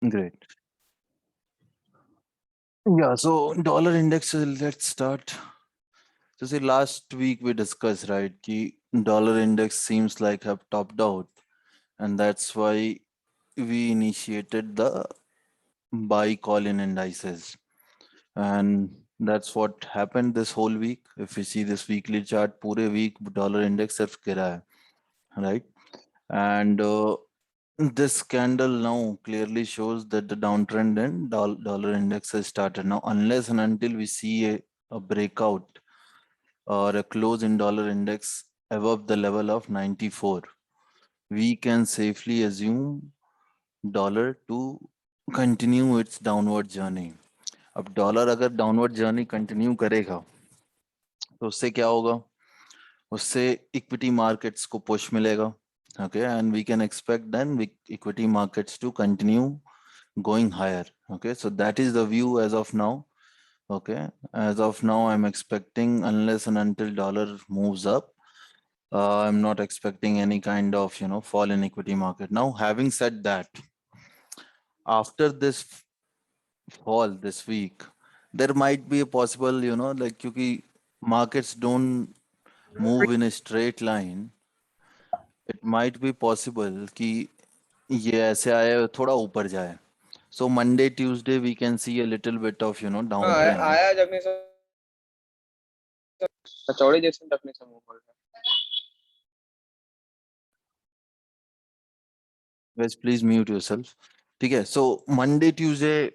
Great. Yeah, so dollar index, let's start. So see, last week we discussed, right, ki dollar index seems like have topped out, and that's why we initiated the buy call in indices. And that's what happened this whole week. If you see this weekly chart, पूरे week dollar index सिर्फ गिरा है, right? And this candle now clearly shows that the downtrend in dollar index has started now, unless and until we see a breakout or a close in dollar index above the level of 94. We can safely assume dollar to continue its downward journey. अब dollar अगर downward journey continue करेगा तो उससे क्या होगा? उससे equity markets को push मिलेगा. Okay, and we can expect then equity markets to continue going higher. Okay, so that is the view as of now. Okay, as of now I'm expecting, unless and until dollar moves up, I'm not expecting any kind of fall in equity market. Now having said that, after this fall this week, there might be a possible, like क्योंकि markets don't move in a straight line, it might be possible कि ये ऐसे आए थोड़ा ऊपर जाए. So Monday, Tuesday, we can see a little bit of, हाँ downtrend. आया जब नहीं कचौड़ी जैसे तक नहीं समूह बोल रहा Guys, please mute yourself. ठीक है. So Monday, Tuesday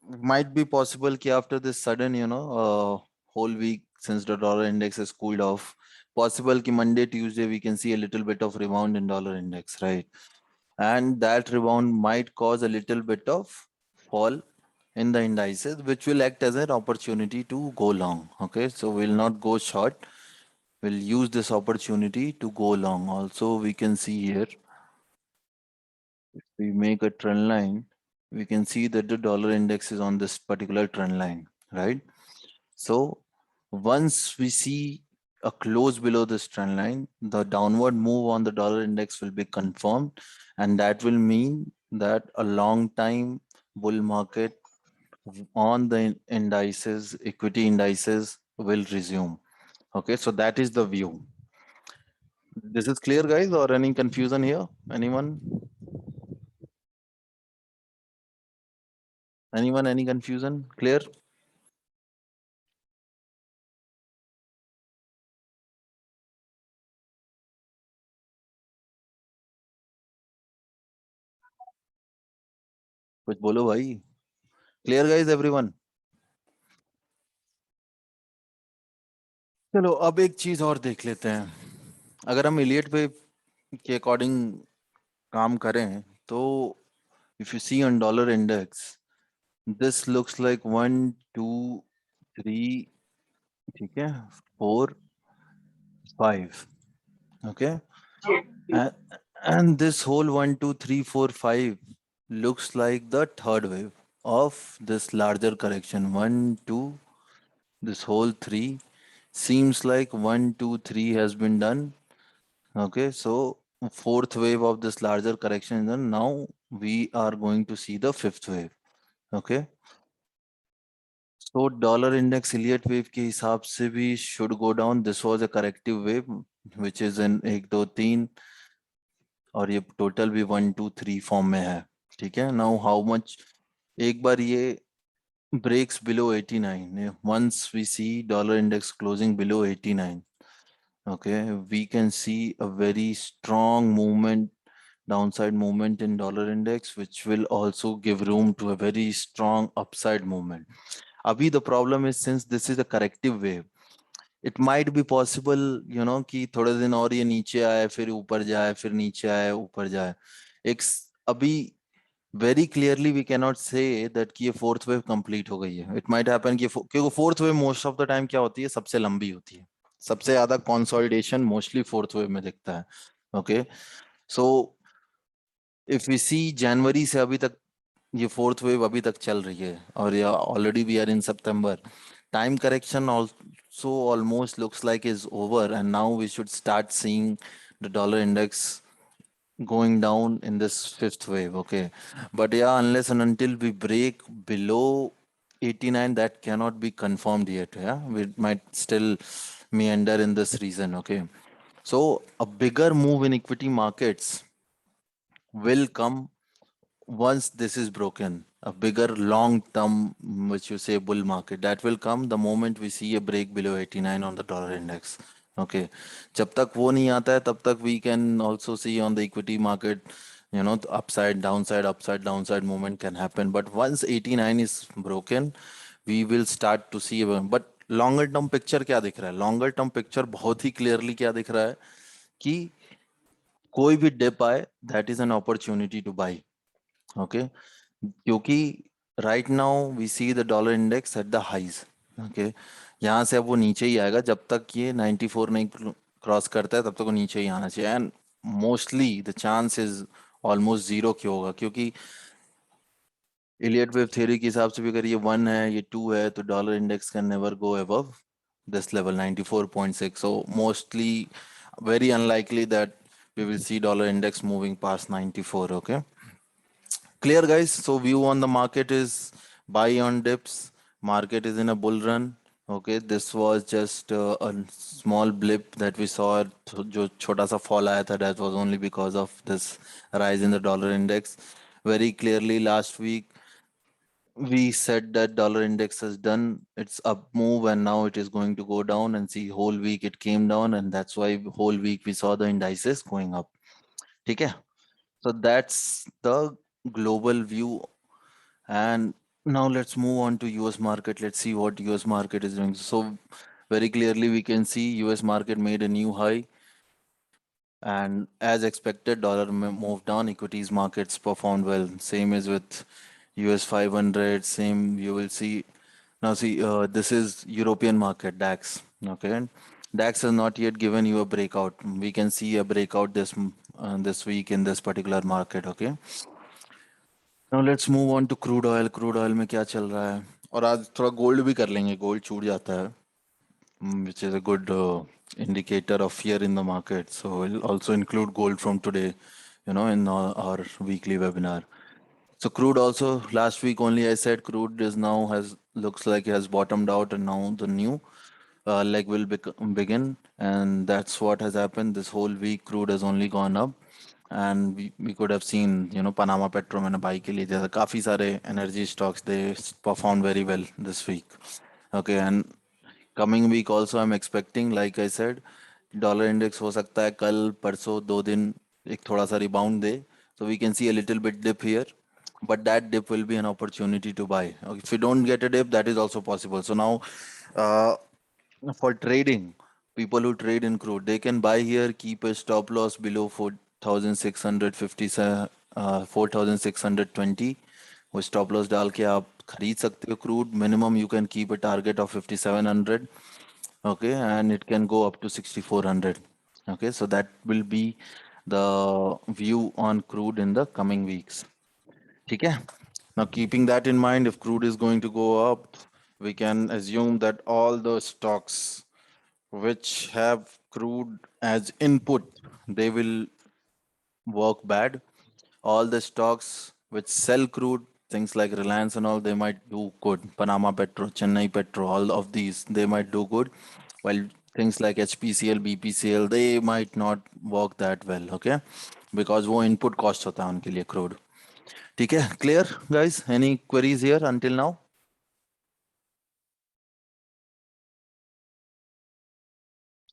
might be possible कि after this sudden, whole week since the dollar index has cooled off, possible कि Monday, Tuesday we can see a little bit of rebound in dollar index, right? And that rebound might cause a little bit of fall in the indices, which will act as an opportunity to go long. Okay, so we'll not go short. We'll use this opportunity to go long. Also, we can see here, we make a trend line, we can see that the dollar index is on this particular trend line, right? So once we see a close below this trend line, the downward move on the dollar index will be confirmed, and that will mean that a long time bull market on the indices, equity indices will resume. Okay, so that is the view. This is clear, guys, or any confusion here? Anyone? Anyone? Any confusion? Clear? कुछ बोलो भाई. Clear, guys, everyone? चलो अब एक चीज और देख लेते हैं. अगर हम इलियट पे के अकॉर्डिंग काम करें तो if you see on dollar index, this looks like 1 2 3, ठीक है, 4 5. Okay, and, and this whole 1 2 3 4 5 looks like the third wave of this larger correction. 1 2, this whole 3 seems like 1 2 3 has been done. Okay, so fourth wave of this larger correction is done. Now we are going to see the fifth wave. Okay, so dollar index Elliott wave के हिसाब से भी should go down. This was a corrective wave which is in 1 2 3 और ये total भी 1 2 3 form में है. ठीक है. Now how much, एक बार ये breaks below 89, once we see dollar index closing below 89, okay, we can see a very strong movement, downside movement in dollar index, which will also give room to a very strong upside movement. Abhi the problem is, since this is a corrective wave, it might be possible कि थोड़े दिन और ये नीचे आए, फिर ऊपर जाए, फिर नीचे आए, ऊपर जाए. एक अभी very clearly we cannot say that कि ये फोर्थ वेव कंप्लीट हो गई है. इट माइट हैपन कि क्योंकि fourth wave most of the time क्या होती है, सबसे लंबी होती है. सबसे ज्यादा कंसोलिडेशन मोस्टली फोर्थ वेव में दिखता है. ओके, सो इफ वी सी जनवरी से अभी तक ये फोर्थ वेव अभी तक चल रही है, और ये already we are in September. Time correction also almost looks like is over, and now we should start seeing the dollar index going down in this fifth wave. Okay, but yeah, unless and until we break below 89, that cannot be confirmed yet. Yeah, we might still meander in this region. Okay, so a bigger move in equity markets will come once this is broken. A bigger long term, which you say bull market, that will come the moment we see a break below 89 on the dollar index. Okay, जब तक वो नहीं आता है तब तक we can also see on the equity market, the upside downside movement can happen. But once 89 is broken, we will start to see. But longer term picture क्या दिख रहा है? Longer term picture बहुत ही clearly क्या दिख रहा है कि कोई भी dip आए, that is an opportunity to buy. Okay, क्योंकि right now we see the dollar index at the highs. Okay, यहाँ से अब वो नीचे ही आएगा जब तक ये 94 नहीं क्रॉस करता है, तब तक वो नीचे ही आना चाहिए. And mostly the chance is almost zero क्यों होगा? क्योंकि इलियट वेव थ्योरी के हिसाब से भी अगर ये 1 है, ये 2 है, तो dollar index can never go above this level 94.6. So mostly very unlikely that we will see dollar index moving past 94. Okay, clear guys. So view on the market is buy on dips. Market is in a bull run. Okay, this was just a small blip that we saw. जो छोटा सा fall आया था, that was only because of this rise in the dollar index. Very clearly last week we said that dollar index has done its up move and now it is going to go down, and see whole week it came down, and that's why whole week we saw the indices going up. ठीक है, so that's the global view. And now let's move on to US market. Let's see what US market is doing. So very clearly we can see US market made a new high, and as expected dollar moved down, equities markets performed well. Same is with US 500. Same you will see. Now see, this is European market DAX. Okay, DAX has not yet given you a breakout. We can see a breakout this week in this particular market. Okay, now let's move on to crude oil. Crude oil में क्या चल रहा है? और आज थोड़ा gold भी कर लेंगे. गोल्ड छूट जाता है, which is a good indicator of fear in the market. So we'll also include gold from today, in our weekly webinar. So crude also last week only I said crude is now has looks like it has bottomed out, and now the new leg will begin, and that's what has happened. This whole week crude has only gone up, and we could have seen, Panama Petro मैंने buy के लिए दिया था. काफी सारे energy stocks, they performed very well this week. Okay, and coming week also I'm expecting, like I said, dollar index हो सकता है कल परसों 2 दिन एक थोड़ा सा rebound they. So we can see a little bit dip here, but that dip will be an opportunity to buy. Okay, if you don't get a dip, that is also possible. So now, uh, for trading, people who trade in crude, they can buy here, keep a stop loss below 4,650, 4,620. वो stop loss डाल के आप खरीद सकते हो crude. Minimum you can keep a target of 5,700. Okay, and it can go up to 6,400. Okay, so that will be the view on crude in the coming weeks. ठीक है. Now, keeping that in mind, if crude is going to go up, we can assume that all the stocks which have crude as input, they will work bad. All the stocks which sell crude, things like Reliance and all, they might do good. Panama Petro, Chennai Petro, all of these, they might do good. While things like HPCL, BPCL, they might not work that well. Okay, because वो input cost होता है उनके लिए crude. ठीक है, clear guys? Any queries here until now?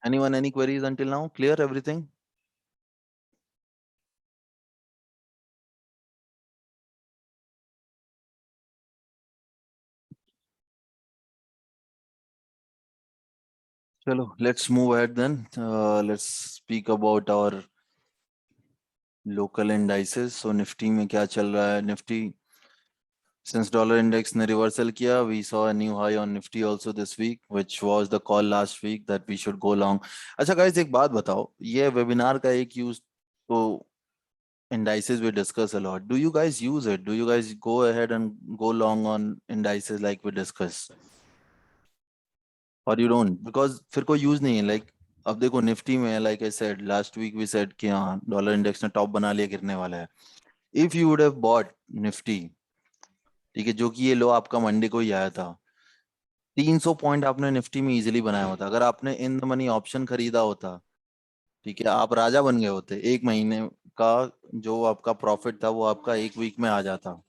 Anyone, any queries until now? Clear everything? Chalo, let's move ahead then. Let's speak about our local indices. So Nifty में क्या चल रहा है? Nifty, since dollar index ने reversal किया, we saw a new high on Nifty also this week, which was the call last week that we should go long. अच्छा guys, एक बात बताओ, ये webinar का एक use तो indices we discuss a lot. Do you guys use it? Do you guys go ahead and go long on indices like we discussed? Or you don't? Because फिर कोई use नहीं है, like अब देखो Nifty में like I said last week we said कि हाँ dollar index ने टॉप बना लिया, गिरने वाला है. If you would have bought Nifty, ठीक है, जो कि ये लो आपका मंडे को ही आया था, 300 पॉइंट आपने निफ्टी में इजीली बनाया होता अगर आपने इन द मनी ऑप्शन खरीदा होता. ठीक है, आप राजा बन गए होते. एक महीने का जो आपका प्रॉफिट था वो आपका एक वीक में आ जाता.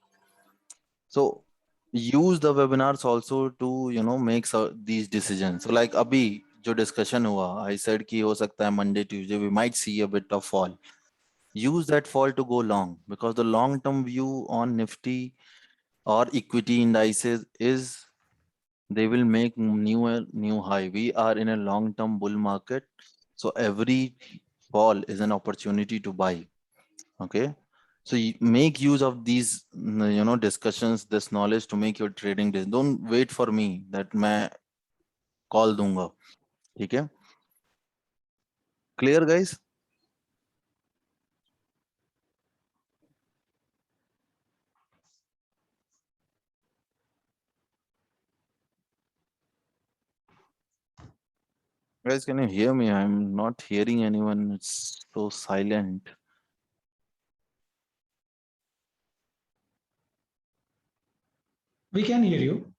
So use the webinars also to make these decision. So like अभी जो डिस्कशन हुआ, आई सेड कि हो सकता है Monday Tuesday we might see a bit of fall. Use that fall to go long because the long term view on Nifty or equity indices is they will make new high. We are in a long term bull market, so every fall is an opportunity to buy. Okay, so make use of these discussions, this knowledge to make your trading decision. Don't wait for me that मैं call दूंगा. ठीक है, clear guys? Guys, can you hear me? I'm not hearing anyone. It's so silent. We can hear you.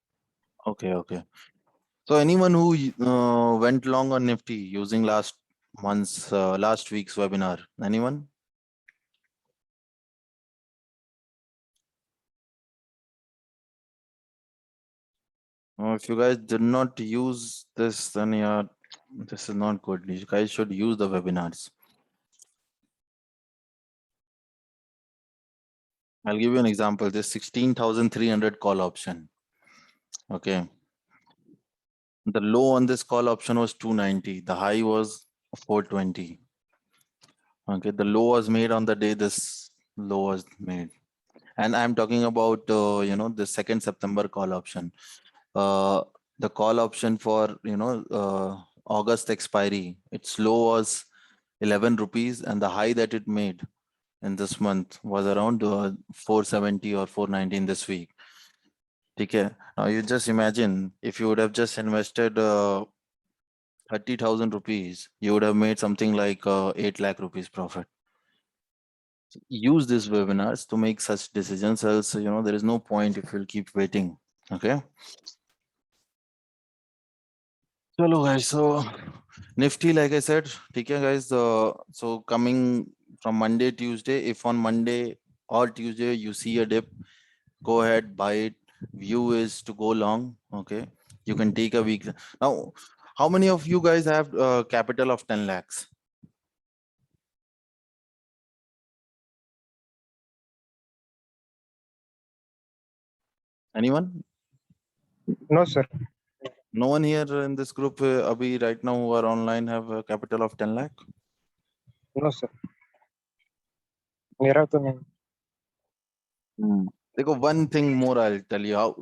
Okay, okay. So anyone who went long on Nifty using last week's webinar, anyone? If you guys did not use this, then yeah, this is not good. You guys should use the webinars. I'll give you an example. This 16,300 call option. Okay. The low on this call option was 290. The high was 420. Okay. The low was made on the day this low was made. And I'm talking about, the 2nd September call option. The call option for, August expiry, its low was 11 rupees and the high that it made in this month was around 470 or 419 this week. Okay. Now you just imagine if you would have just invested 30,000 rupees, you would have made something like 8 lakh rupees profit. Use these webinars to make such decisions, else there is no point if you'll keep waiting. Okay. Chalo guys, so Nifty, like I said, okay guys, so coming from Monday, Tuesday, if on Monday or Tuesday you see a dip, go ahead, buy it. View is to go long. Okay, you can take a week. Now, how many of you guys have capital of 10 lakhs? Anyone? No, sir. No one here in this group, Abhi, right now who are online have a capital of 10 lakh? No, sir. मेरा तो नहीं. देखो, one thing more I'll tell you how,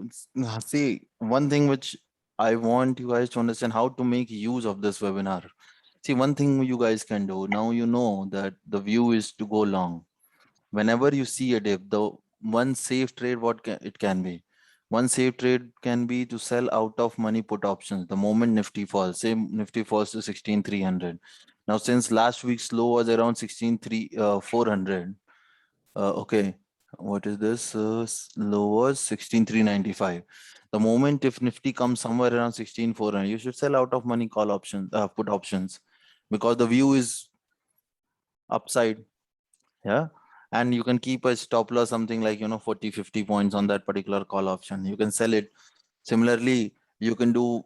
see, one thing which I want you guys to understand how to make use of this webinar. See, one thing you guys can do, now you know that the view is to go long. Whenever you see a dip, the one safe trade, it can be? One safe trade can be to sell out of money put options the moment Nifty falls. Say Nifty falls to 16,300. Now, since last week's low was around 16,400, okay, what is this? Low was 16,395. The moment if Nifty comes somewhere around 16,400, you should sell out of money call options, put options, because the view is upside. Yeah. And you can keep a stop loss something like 40, 50 points on that particular call option. You can sell it. Similarly, you can do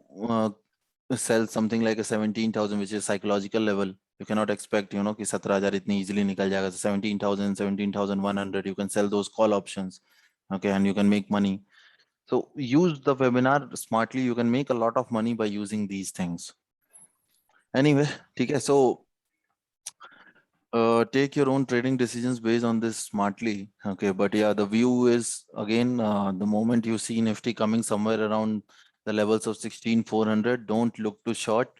sell something like a 17,000, which is psychological level. You cannot expect कि 17,000 इतनी easily निकल जाएगा. So 17,000, 17,100, you can sell those call options. Okay, and you can make money. So use the webinar smartly. You can make a lot of money by using these things. Anyway, okay, so take your own trading decisions based on this smartly. Okay, but yeah, the view is again, the moment you see Nifty coming somewhere around the levels of 16,400, don't look to short.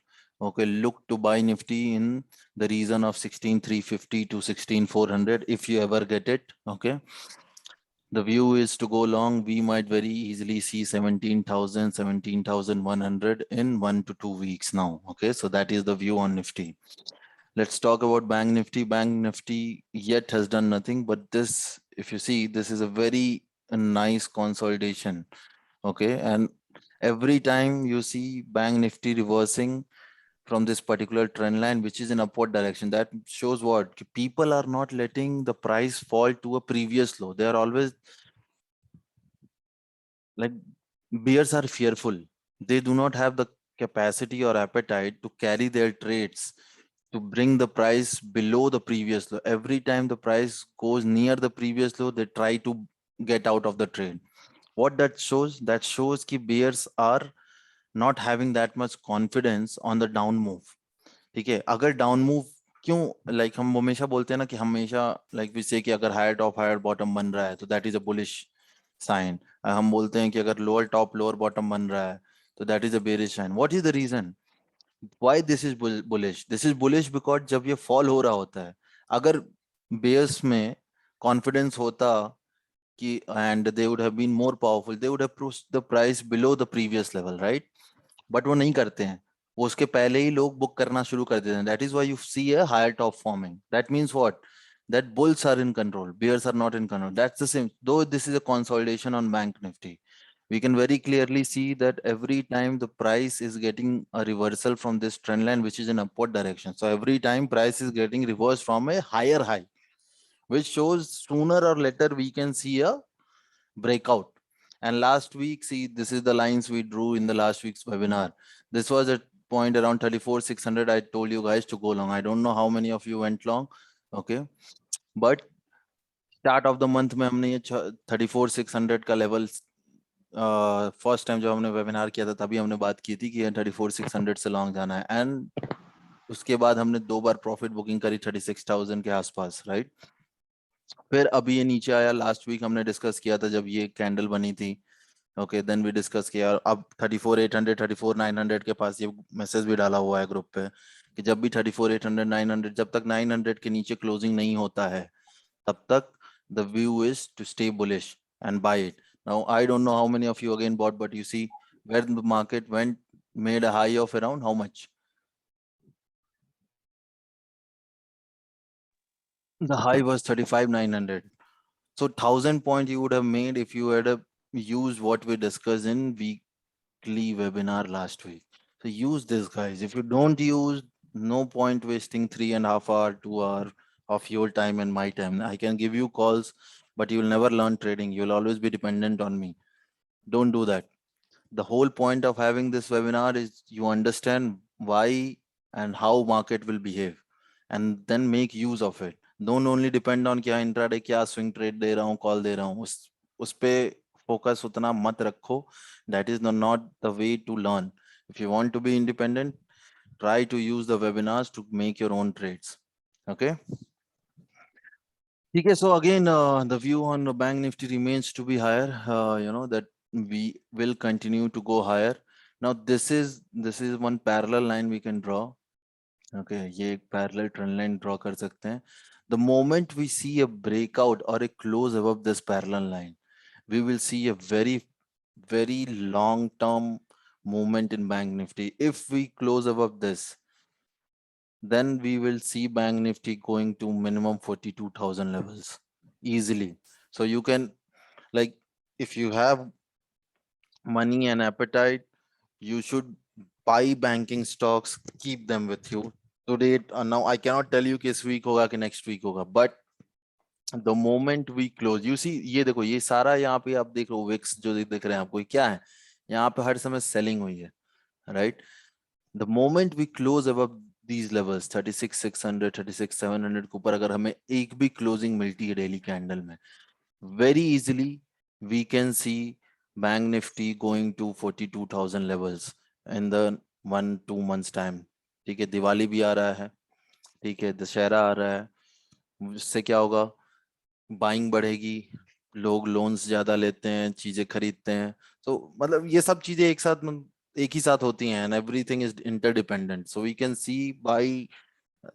Okay, look to buy Nifty in the region of 16,350 to 16,400 if you ever get it. Okay, The view is to go long. We might very easily see 17,000, 17,100 in 1 to 2 weeks now. Okay, so that is the view on Nifty. Let's talk about Bank Nifty. Bank Nifty yet has done nothing, but this, if you see, this is a very nice consolidation. Okay, and every time you see Bank Nifty reversing from this particular trend line, which is in upward direction, that shows what? People are not letting the price fall to a previous low. They are always like, bears are fearful. They do not have the capacity or appetite to carry their trades to bring the price below the previous low. Every time the price goes near the previous low, they try to get out of the trade. What that shows? That shows कि bears are not having that much confidence on the down move. ठीक है, अगर down move क्यों, like हम हमेशा बोलते हैं ना कि हमेशा लाइक वी से कि अगर हायर टॉप हायर बॉटम बन रहा है तो that is a bullish sign. हम बोलते हैं कि अगर लोअर टॉप लोअर बॉटम बन रहा है तो that is a bearish sign. What is the reason why this is bullish? This is bullish because जब ये फॉल हो रहा होता है, अगर बेयर्स में कॉन्फिडेंस होता कि and they would have been more powerful, they would have pushed the price below the previous level, right? But वो नहीं करते हैं, वो उसके पहले ही लोग बुक करना शुरू कर देते हैं. That is why you see a higher top forming. That means what? That bulls are in control, bears are not in control. That's the same. Though this is a consolidation on Bank Nifty, we can very clearly see that every time the price is getting a reversal from this trend line, which is in upward direction. So every time price is getting reversed from a higher high, which shows sooner or later we can see a breakout. And last week, see, this is the lines we drew in the last week's webinar. This was at point around 34,600. I told you guys to go long. I don't know how many of you went long. Okay, but start of the month में हमने ये 34,600 का level first time जब हमने webinar किया था तभी हमने बात की थी कि 34,600 से लॉन्ग जाना है. एंड उसके बाद हमने 2 बार प्रॉफिट बुकिंग करी 36,000 के आसपास, राइट? फिर अभी ये नीचे आया. लास्ट वीक हमने डिस्कस किया था जब ये कैंडल बनी थी. ओके, देन वी डिस्कस किया. अब 34,800 34,900 के पास ये मैसेज भी डाला हुआ है ग्रुप पे कि जब भी 34,800 900, जब तक 900 के नीचे क्लोजिंग नहीं होता है तब तक the view is to stay bullish and buy it. Now I don't know how many of you again bought, but you see where the market went, made a high of around how much? The high was 35,900. So 1,000 point you would have made if you had used what we discussed in weekly webinar last week. So use this, guys. If you don't use, no point wasting 3.5 hour, 2 hour of your time and my time. I can give you calls, but you'll never learn trading. You'll always be dependent on me. Don't do that. The whole point of having this webinar is you understand why and how market will behave and then make use of it. Don't only depend on क्या intraday क्या swing trade दे रहा हूँ, call दे रहा हूँ, उस पे focus उतना मत रखो. That is not the way to learn. If you want to be independent, try to use the webinars to make your own trades. Okay. Okay, so again, the view on the Bank Nifty remains to be higher. That we will continue to go higher. Now, this is one parallel line we can draw. Okay, ये एक parallel trend line draw कर सकते हैं. The moment we see a breakout or a close above this parallel line, we will see a very, very long-term movement in Bank Nifty. If we close above this, then we will see Bank Nifty going to minimum 42,000 levels easily. So you can, like, if you have money and appetite, you should buy banking stocks, keep them with you. Today, now I cannot tell you कि इस week होगा कि next week होगा, but the moment we close, you see, ये देखो, ये सारा यहाँ पे आप देख रहे हो विक्स जो दिख रहे हैं आपको, क्या है? यहाँ पे हर समय सेलिंग हुई है, right? The moment we close above these levels 36,600 36,700 के ऊपर अगर हमें एक भी क्लोजिंग मिलती है डेली कैंडल में, very easily we can see Bank Nifty going to 42,000 levels in the 1-2 months time. ठीक है, दिवाली भी आ रहा है, ठीक है, दशहरा आ रहा है, इससे क्या होगा? बाइंग बढ़ेगी, लोग लोन्स ज्यादा लेते हैं, चीजें खरीदते हैं. तो मतलब ये सब चीजें एक ही साथ होती हैं, and everything is interdependent. So we can see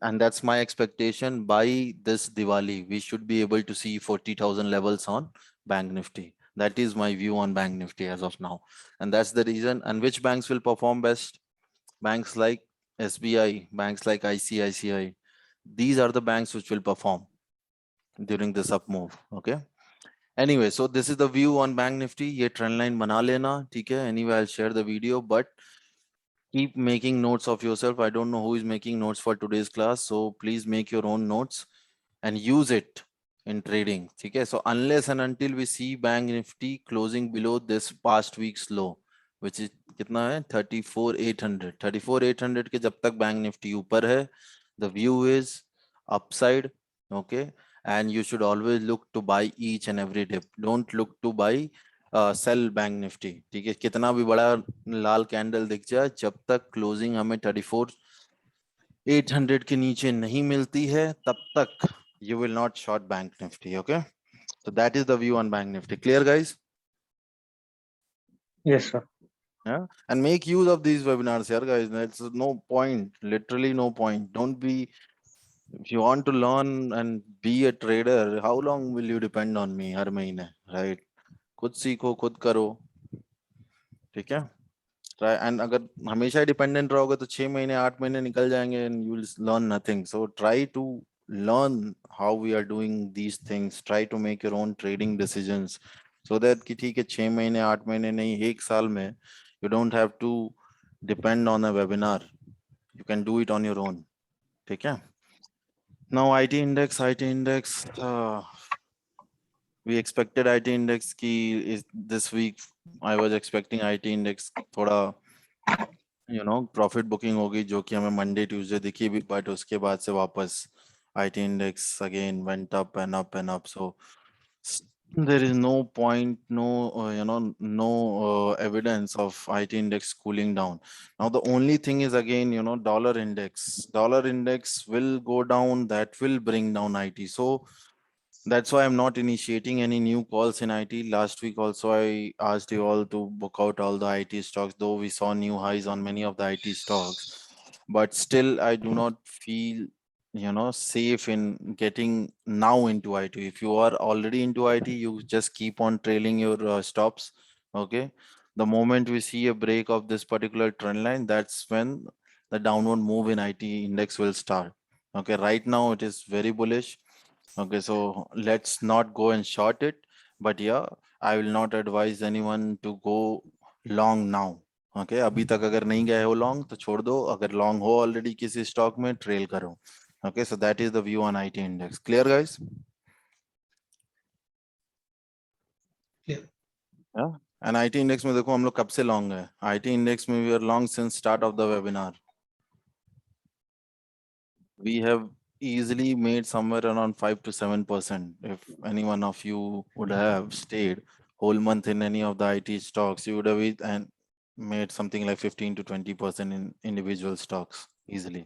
and that's my expectation, by this Diwali we should be able to see 40,000 levels on Bank Nifty. That is my view on Bank Nifty as of now. And that's the reason. And which banks will perform best? Banks like SBI, banks like ICICI. These are the banks which will perform during this up move. Okay. Anyway, so this is the view on Bank Nifty. ये trend line बना लेना, ठीक है? Anyway, I'll share the video, but keep making notes of yourself. I don't know who is making notes for today's class, so please make your own notes and use it in trading. Okay, so unless and until we see Bank Nifty closing below this past week's low, which is कितना है 34,800. 34,800 के जब तक Bank Nifty ऊपर है, the view is upside. Okay, and you should always look to buy each and every dip. Don't look to buy sell bank Nifty. ठीक है, कितना भी बड़ा लाल कैंडल दिख जाए, जब तक क्लोजिंग हमें 34,800 के नीचे नहीं मिलती है, तब तक you will not short Bank Nifty. Okay, so that is the view on Bank Nifty. Clear, guys? Yes, sir. Yeah, and make use of these webinars here, guys. There's no point, literally no point. Don't be, if you want to learn and be a trader, how long will you depend on me हर महीने, right? खुद सीखो, खुद करो, ठीक है? Try, and अगर हमेशा ही dependent रहोगे तो 6 महीने 8 महीने निकल जाएंगे and you will learn nothing. So try to learn how we are doing these things. Try to make your own trading decisions so that कि ठीक है 6 महीने 8 महीने नहीं, 1 साल में you don't have to depend on a webinar. You can do it on your own. ठीक है? Now IT index, we expected IT index की is this week. I was expecting IT index थोड़ा प्रॉफिट बुकिंग होगी, जो कि हमें Monday Tuesday दिखी भी, बट उसके बाद से वापस IT index again went up and up and up. So there is no point, no evidence of IT index cooling down. Now the only thing is again, dollar index will go down. That will bring down IT. So that's why I'm not initiating any new calls in IT. Last week also I asked you all to book out all the IT stocks, though we saw new highs on many of the IT stocks. But still, I do not feel, safe in getting now into IT. If you are already into IT, you just keep on trailing your stops. Okay. The moment we see a break of this particular trend line, that's when the downward move in IT index will start. Okay. Right now it is very bullish. Okay, so let's not go and short it, but yeah, I will not advise anyone to go long now. Okay, अभी तक अगर नहीं गए हो long तो छोड़ दो, अगर long हो already किसी stock में trail करो. Okay, so that is the view on IT index. Clear, guys? Clear. Yeah. And IT index में देखो हम लोग कब से long है. IT index में we are long since start of the webinar. We have easily made somewhere around 5 to 7%. If any one of you would have stayed whole month in any of the IT stocks, you would have and made something like 15 to 20% in individual stocks easily.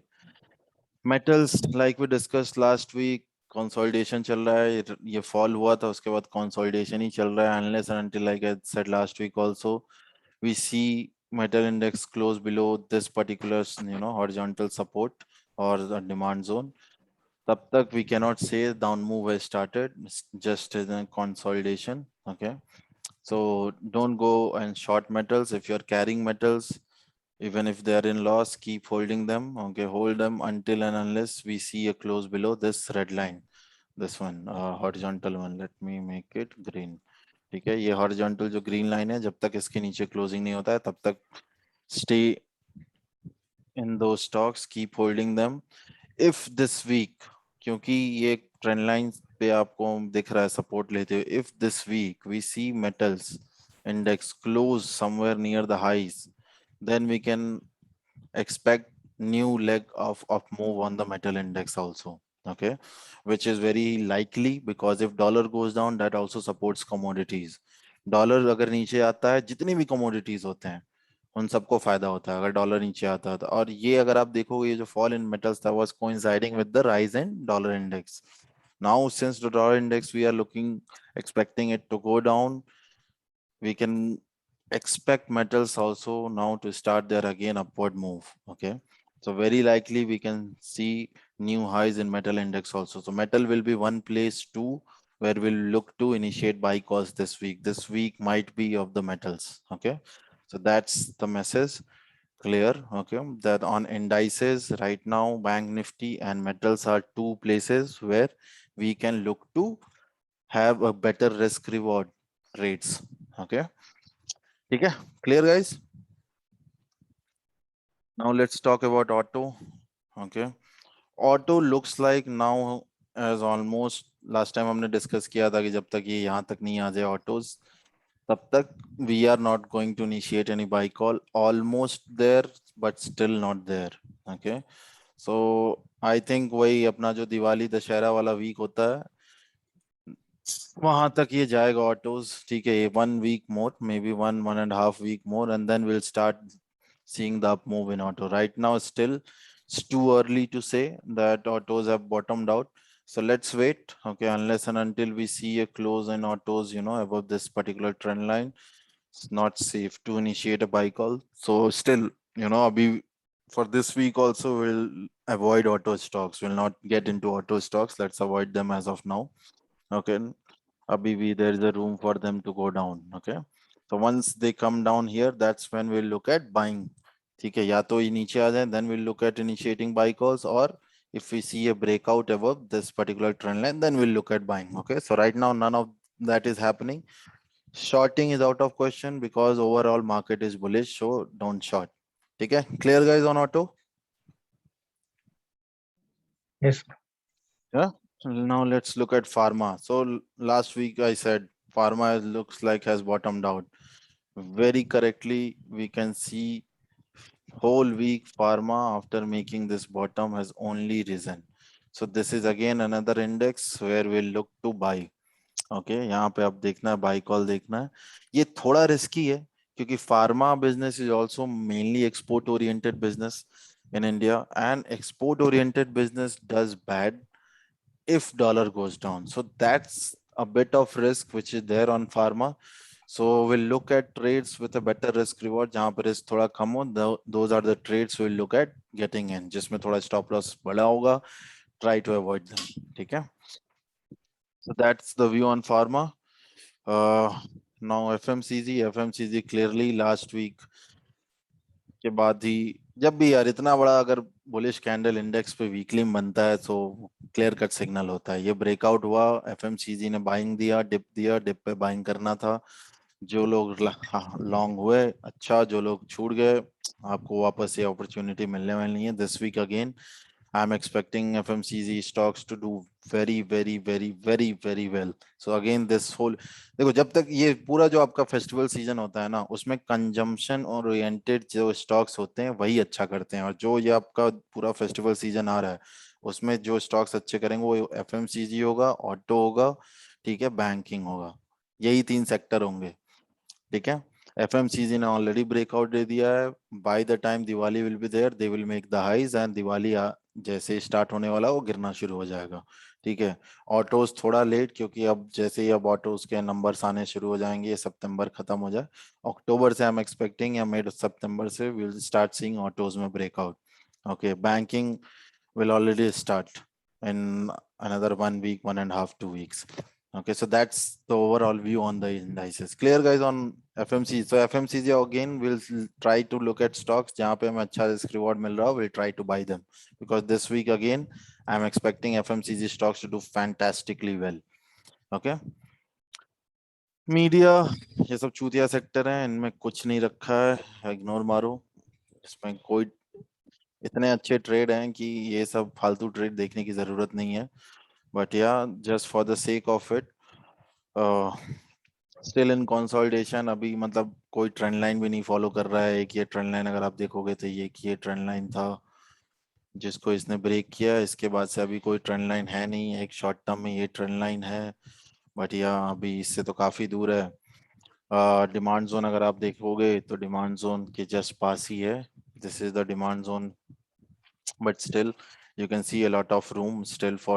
Metals, like we discussed last week, consolidation चल रहा है. ये fall हुआ था, उसके बाद consolidation ही चल रहा है, unless and until, like I said last week also, we see metal index close below this particular horizontal support or the demand zone. तब तक we cannot say down move has started, just as a consolidation. Okay, so don't go and short metals. If you're carrying metals, even if they are in loss, keep holding them. Okay, hold them until and unless we see a close below this red line, this one, horizontal one. Let me make it green. ठीक है, ये horizontal जो green line है, जब तक इसके नीचे closing नहीं होता है, तब तक stay in those stocks, keep holding them. If this week, क्योंकि ये ट्रेंड लाइन पे आपको दिख रहा है सपोर्ट लेते हुए, if this week we see metals index close somewhere near the highs, then we can expect new leg of move on the metal index also. Okay, which is very likely, because if dollar goes down, that also supports commodities. Dollar अगर नीचे आता है, जितनी भी commodities होते हैं उन सबको फायदा होता है अगर डॉलर नीचे आता है. और ये अगर आप देखोगे, ये जो फॉल इन मेटल्स था was coinciding with the rise in dollar index. Now since the dollar index we are expecting it to go down, we can expect metals also now to start their again upward move. Okay, so very likely we can see new highs in metal index also. So metal will be one place to where we'll look to initiate buy calls this week. This week might be of the metals. Okay, so that's the message. Clear? Okay, that on indices right now, bank nifty and metals are two places where we can look to have a better risk reward trades. Okay, okay, clear guys? Now let's talk about auto. Okay, auto looks like now as almost last time हमने discuss किया था कि जब तक ये यहाँ तक नहीं आ जाए autos, तब तक we are not going to initiate any buy call. Almost there but still not there. Okay, so I think वही अपना जो दिवाली दशहरा वाला वीक होता है वहां तक ये जाएगा ऑटोज. ठीक है, ये 1 week more, maybe 1.5 week more, and then we'll start seeing the up move in auto. Right now still it's too early to say that autos have bottomed out, so let's wait. Okay, unless and until we see a close in autos, above this particular trend line, it's not safe to initiate a buy call. So still, abhi for this week also we'll avoid auto stocks. We'll not get into auto stocks. Let's avoid them as of now. Okay, abhi bhi there is a room for them to go down. Okay, so once they come down here, that's when we'll look at buying. ठीक है, या तो ये नीचे आ जाए, then we'll look at initiating buy calls, or if we see a breakout above this particular trend line, then we'll look at buying. Okay, so right now none of that is happening. Shorting is out of question because overall market is bullish, so don't short. ठीक है, clear guys on auto? Yes, sir. Yeah. So now let's look at pharma. So last week I said pharma looks like has bottomed out. Very correctly, we can see whole week pharma after making this bottom has only risen. So this is again another index where we'll look to buy. Okay, यहाँ पे आप देखना है, by call देखना है. ये थोड़ा risky है क्योंकि pharma business is also mainly export oriented business in India, and export oriented business does bad if dollar goes down. So that's a bit of risk which is there on pharma. So we'll look at trades with a better risk reward. जहाँ पर risk थोड़ा कम हो, those are the trades we'll look at getting in. जिसमें थोड़ा stop loss बड़ा होगा, try to avoid them. ठीक है? So that's the view on pharma. Now FMCG clearly last week के बाद ही, जब भी यार इतना बड़ा अगर बुलिश कैंडल इंडेक्स पे वीकली बनता है तो क्लियर कट सिग्नल होता है. ये ब्रेकआउट हुआ, एफएमसीजी ने बाइंग दिया, डिप पे बाइंग करना था. जो लोग लॉन्ग हुए अच्छा, जो लोग छूट गए आपको वापस ये अपॉर्चुनिटी मिलने वाली नहीं है. This week again I'm expecting FMCG stocks to do very, very, very, very, very well. So again, this whole, देखो जब तक ये पूरा जो आपका फेस्टिवल सीजन होता है ना, उसमें कंजम्पशन ओरिएंटेड जो स्टॉक्स होते हैं वही अच्छा करते हैं. और जो ये आपका पूरा फेस्टिवल सीजन आ रहा है उसमें जो स्टॉक्स अच्छे करेंगे वो एफएमसीजी होगा, ऑटो होगा, ठीक है, बैंकिंग होगा. यही 3 सेक्टर होंगे. ठीक है, एफएमसीजी ने ऑलरेडी ब्रेकआउट दे दिया है. By the time Diwali will be there, they will make the highs, and Diwali जैसे स्टार्ट होने वाला वो गिरना शुरू हो जाएगा. ठीक है, ऑटोज थोड़ा लेट क्योंकि अब जैसे ही अब ऑटोज के नंबर्स आने शुरू हो जाएंगे, सितंबर खत्म हो जाए, अक्टूबर से आई एम एक्सपेक्टिंग या मिड सितंबर से we will start seeing autos में breakout. Okay, banking will already start in another 1 week, 1.5, 2 weeks. Okay, so that's the overall view on the indices. Clear guys on FMCG? So FMCG again, we'll try to look at stocks जहाँ पे हमें अच्छा risk reward मिल रहा हो, we'll try to buy them because this week again I'm expecting FMCG stocks to do fantastically well. Okay, media ये सब चूतिया sector है, इनमें कुछ नहीं रखा है, इग्नोर मारो. इसमें कोई इतने अच्छे ट्रेड हैं कि ये सब फालतू ट्रेड देखने की जरूरत नहीं है. बट या just for the sake of it, still in consolidation. अभी मतलब कोई ट्रेंड लाइन भी नहीं फॉलो कर रहा है. एक ये ट्रेंड लाइन अगर आप देखोगे तो ये ट्रेंड लाइन था जिसको इसने ब्रेक किया. इसके बाद से अभी कोई ट्रेंड लाइन है नहीं. एक शॉर्ट टर्म में ये ट्रेंड लाइन है बट या अभी इससे तो काफी दूर है. डिमांड जोन अगर आप देखोगे तो डिमांड जोन के जस्ट पास ही है. This is the demand zone, but still you can see a lot of room still for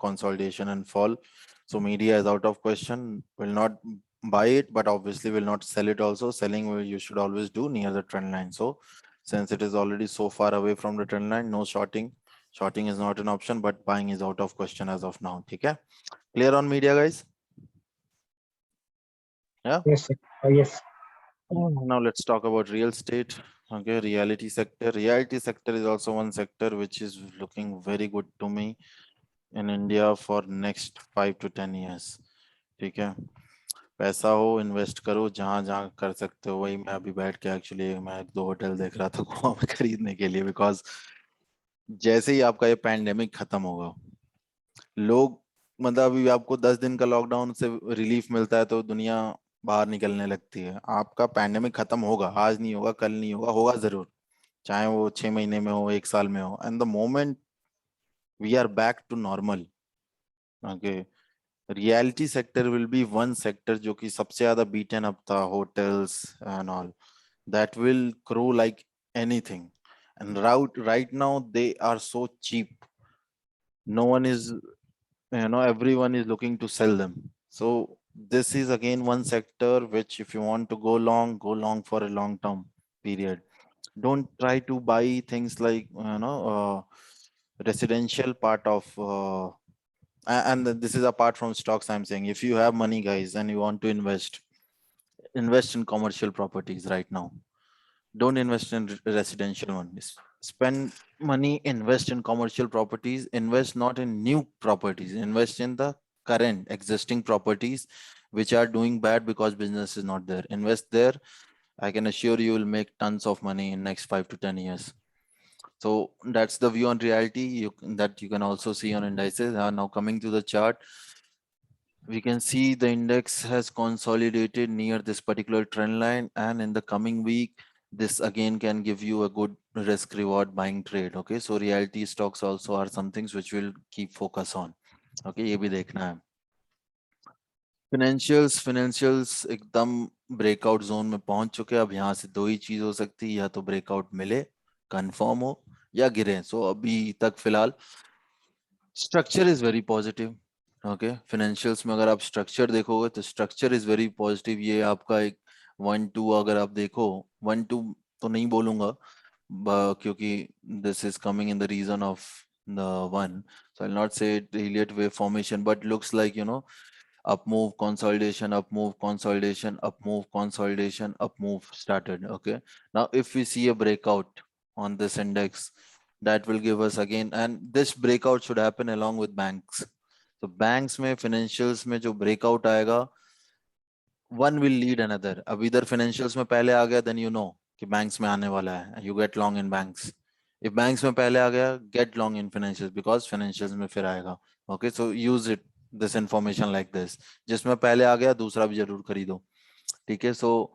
consolidation and fall. So media is out of question. Will not buy it, but obviously will not sell it also. Selling you should always do near the trend line. So since it is already so far away from the trend line, no shorting. Shorting is not an option, but buying is out of question as of now. ठीक है, Clear on media, guys? Yeah. Yes, sir. Yes. Now let's talk about real estate. Okay, reality sector. Reality sector is also one sector which is looking very good to me in India for next 5 to 10 years. ठीक है, पैसा हो invest करो, जहां जहां कर सकते हो वही। मैं अभी बैठ के एक्चुअली मैं 2 होटल देख रहा था गोवा में खरीदने के लिए, बिकॉज जैसे ही आपका ये पैंडेमिक खत्म होगा, लोग मतलब अभी आपको 10 दिन का लॉकडाउन से रिलीफ मिलता है तो दुनिया बाहर निकलने लगती है। आपका पैंडेमिक खत्म होगा, आज नहीं होगा, कल नहीं होगा, होगा जरूर, चाहे वो 6 महीने में हो, 1 साल में हो। And the moment we are back to normal, okay, reality sector will be one sector जो कि सबसे ज्यादा बीटन अप था, hotels and all, that will grow like anything. And right now they are so cheap, no one is, everyone is looking to sell them. So this is again one sector which, if you want to go long for a long term period. Don't try to buy things like residential part of and this is apart from stocks. I'm saying if you have money, guys, and you want to invest in commercial properties right now. Don't invest in residential ones. Spend money, invest in commercial properties. Invest not in new properties. Invest in the current existing properties which are doing bad because business is not there. Invest there. I can assure you will make tons of money in next 5 to 10 years. So that's the view on reality that you can also see on indices. Now coming to the chart, we can see the index has consolidated near this particular trend line, and in the coming week this again can give you a good risk reward buying trade. Okay, so reality stocks also are some things which we'll keep focus on. Okay, ये भी देखना है। Financials एकदम breakout zone में पहुंच चुके हैं। अब यहाँ से दो ही चीज हो सकती है, या तो ब्रेकआउट मिले कंफर्म हो, या गिरे। सो अभी तक फिलहाल structure is very positive. Okay, financials में अगर आप स्ट्रक्चर देखोगे तो स्ट्रक्चर इज वेरी पॉजिटिव। ये आपका एक 1-2 अगर आप देखो, 1-2 तो नहीं बोलूंगा क्योंकि this is coming in the region of the one, so I'll not say Elliott wave formation, but looks like up move consolidation, up move consolidation, up move consolidation, up move started. Okay, now if we see a breakout on this index, that will give us again, and this breakout should happen along with banks. So banks में financials में जो breakout आएगा, one will lead another. अब इधर financials में पहले आ गया, then you know कि banks में आने वाला है, you get long in banks. If banks में पहले आ गया, get long in financials because financials में फिर आएगा. Okay, so use it, this information like this. जिसमें पहले आ गया दूसरा भी जरूर खरीदो, ठीक है। So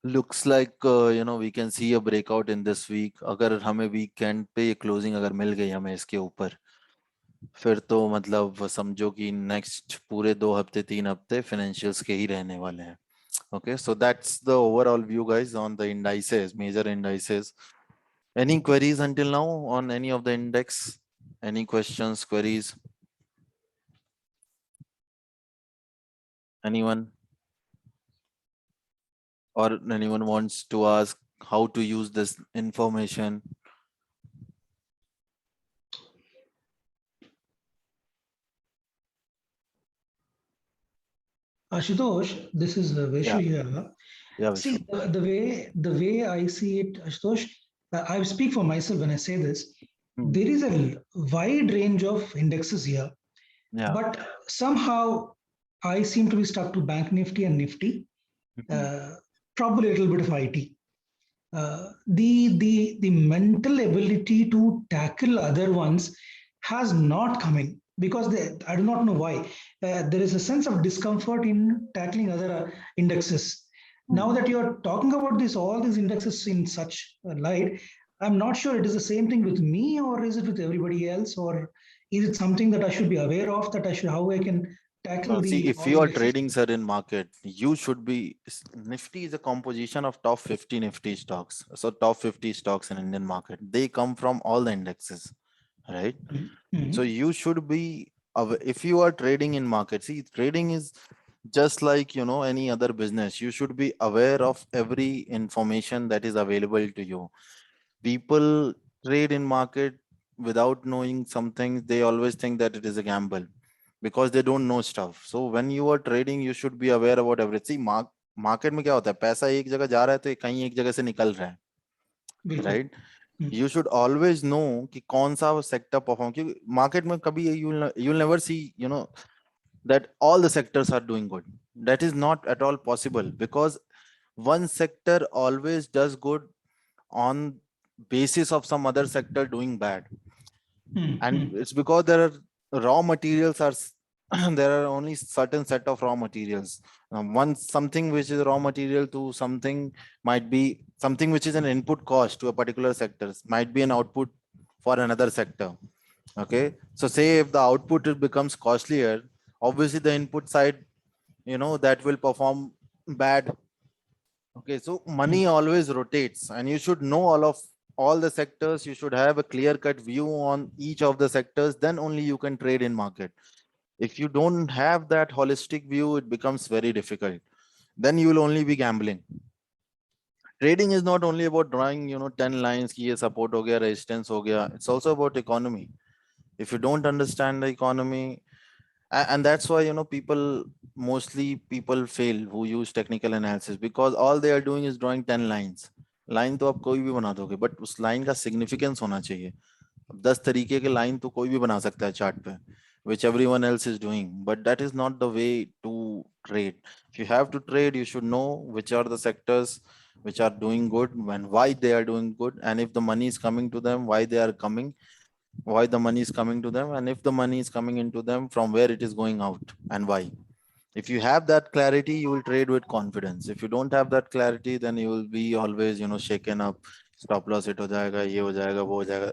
looks like we can see a breakout in this week. अगर हमें weekend पे ये closing अगर मिल गई हमें इसके ऊपर, फिर तो मतलब समझो कि नेक्स्ट पूरे 2 हफ्ते 3 हफ्ते फाइनेंशियल्स के ही रहने वाले हैं। Okay, so that's the overall view, guys, on the indices, major indices. Any queries until now on any of the index? Any questions, queries? Anyone? Or anyone wants to ask how to use this information? Ashutosh, this is Veshu here. Yeah, See, Vishnu. the way I see it, Ashutosh, I speak for myself when I say this. Hmm. There is a wide range of indexes here, Yeah. but somehow I seem to be stuck to Bank Nifty and Nifty, probably a little bit of IT. The mental ability to tackle other ones has not come in because I do not know why. There is a sense of discomfort in tackling other indexes. Now that you're talking about this, all these indexes in such a light, I'm not sure it is the same thing with me or is it with everybody else, or is it something that I should be aware of, that I should, how I can tackle No, see, the if all you are indexes? trading certain market, you should be, Nifty is a composition of top 50 Nifty stocks. So top 50 stocks in Indian market, they come from all the indexes, right? Mhm. So you should be, if you are trading in market, see, trading is just like, any other business. You should be aware of every information that is available to you. People trade in market without knowing something. They always think that it is a gamble. because they don't know stuff. So when you are trading, you should be aware about everything. See, market में क्या होता है, पैसा एक जगह जा रहा है तो कहीं एक जगह से निकल रहा है, बिल्कुल। right? You should always know कि कौन सा सेक्टर परफॉर्म, क्योंकि मार्केट में कभी you'll never see, you know, that all the sectors are doing good. That is not at all possible, because one sector always does good on basis of some other sector doing bad. And it's because there are raw materials are there are only certain set of raw materials. One something which is raw material to something might be something which is an input cost to a particular sector, might be an output for another sector. Okay, so say if the output becomes costlier, obviously the input side, you know, that will perform bad. Okay, so money always rotates, and you should know all the sectors. You should have a clear cut view on each of the sectors, then only you can trade in market. If you don't have that holistic view, it becomes very difficult. Then you will only be gambling. Trading is not only about drawing, you know, 10 lines ki ye support ho gaya, resistance ho gaya. It's also about economy. If you don't understand the economy, and that's why, you know, mostly people fail who use technical analysis, because all they are doing is drawing 10 lines. Line तो आप कोई भी बना दोगे, but उस line का significance होना चाहिए. 10 तरीके के लाइन तो कोई भी बना सकता है चार्ट पे, which everyone else is doing, but that is not the way to trade. If you have to trade, you should know which are the sectors which are doing good and why they are doing good, and if the money is coming to them, why they are coming, why the money is coming to them, and if the money is coming into them, from where it is going out and why. If you have that clarity, you will trade with confidence. If you don't have that clarity, then you will be always, you know, shaken up. Stop loss hit हो जाएगा, ये हो जाएगा, वो हो जाएगा.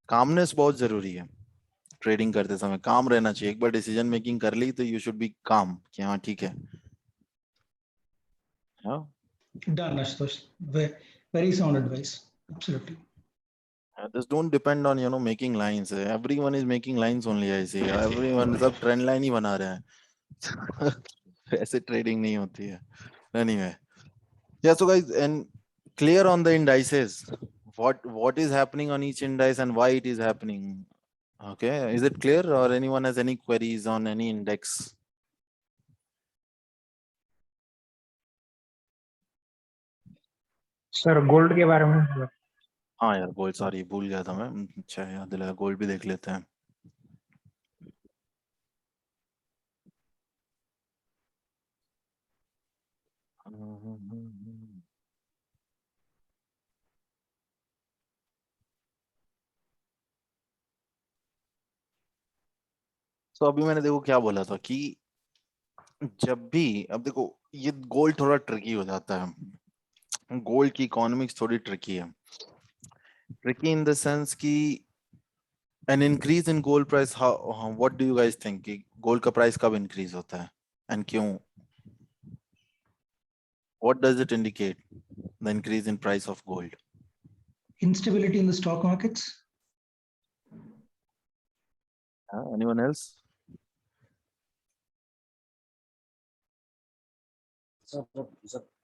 Calmness बहुत जरूरी है ट्रेडिंग करते समय. काम रहना चाहिए. एक बार डिसीजन मेकिंग कर ली तो यू शुड बी काम कि हाँ ठीक है. हाँ, Done, Ashutosh. Very sound advice. Absolutely. just don't depend on, you know, making lines. Everyone is making lines only. I see everyone सब ट्रेंड लाइन ही बना रहे हैं. ऐसे ट्रेडिंग नहीं होती है. Anyway, yeah, so guys, and clear on the indices, what is happening on each index and why it is happening. Okay, is it clear, or anyone has any queries on any index? Sir gold के बारे में हाँ यार, gold, sorry भूल गया था मैं. अच्छा याद दिलाया, गोल्ड भी देख लेते हैं. तो अभी मैंने देखो क्या बोला था कि जब भी, अब देखो ये गोल्ड थोड़ा ट्रिकी हो जाता है. गोल्ड की इकोनॉमिक्स थोड़ी ट्रिकी है. ट्रिकी इन द सेंस कि an increase in gold price, what do you guys think कि gold का price कब increase होता है and क्यों? What does it indicate, the increase in price of gold? Instability in the stock markets. Anyone else? सब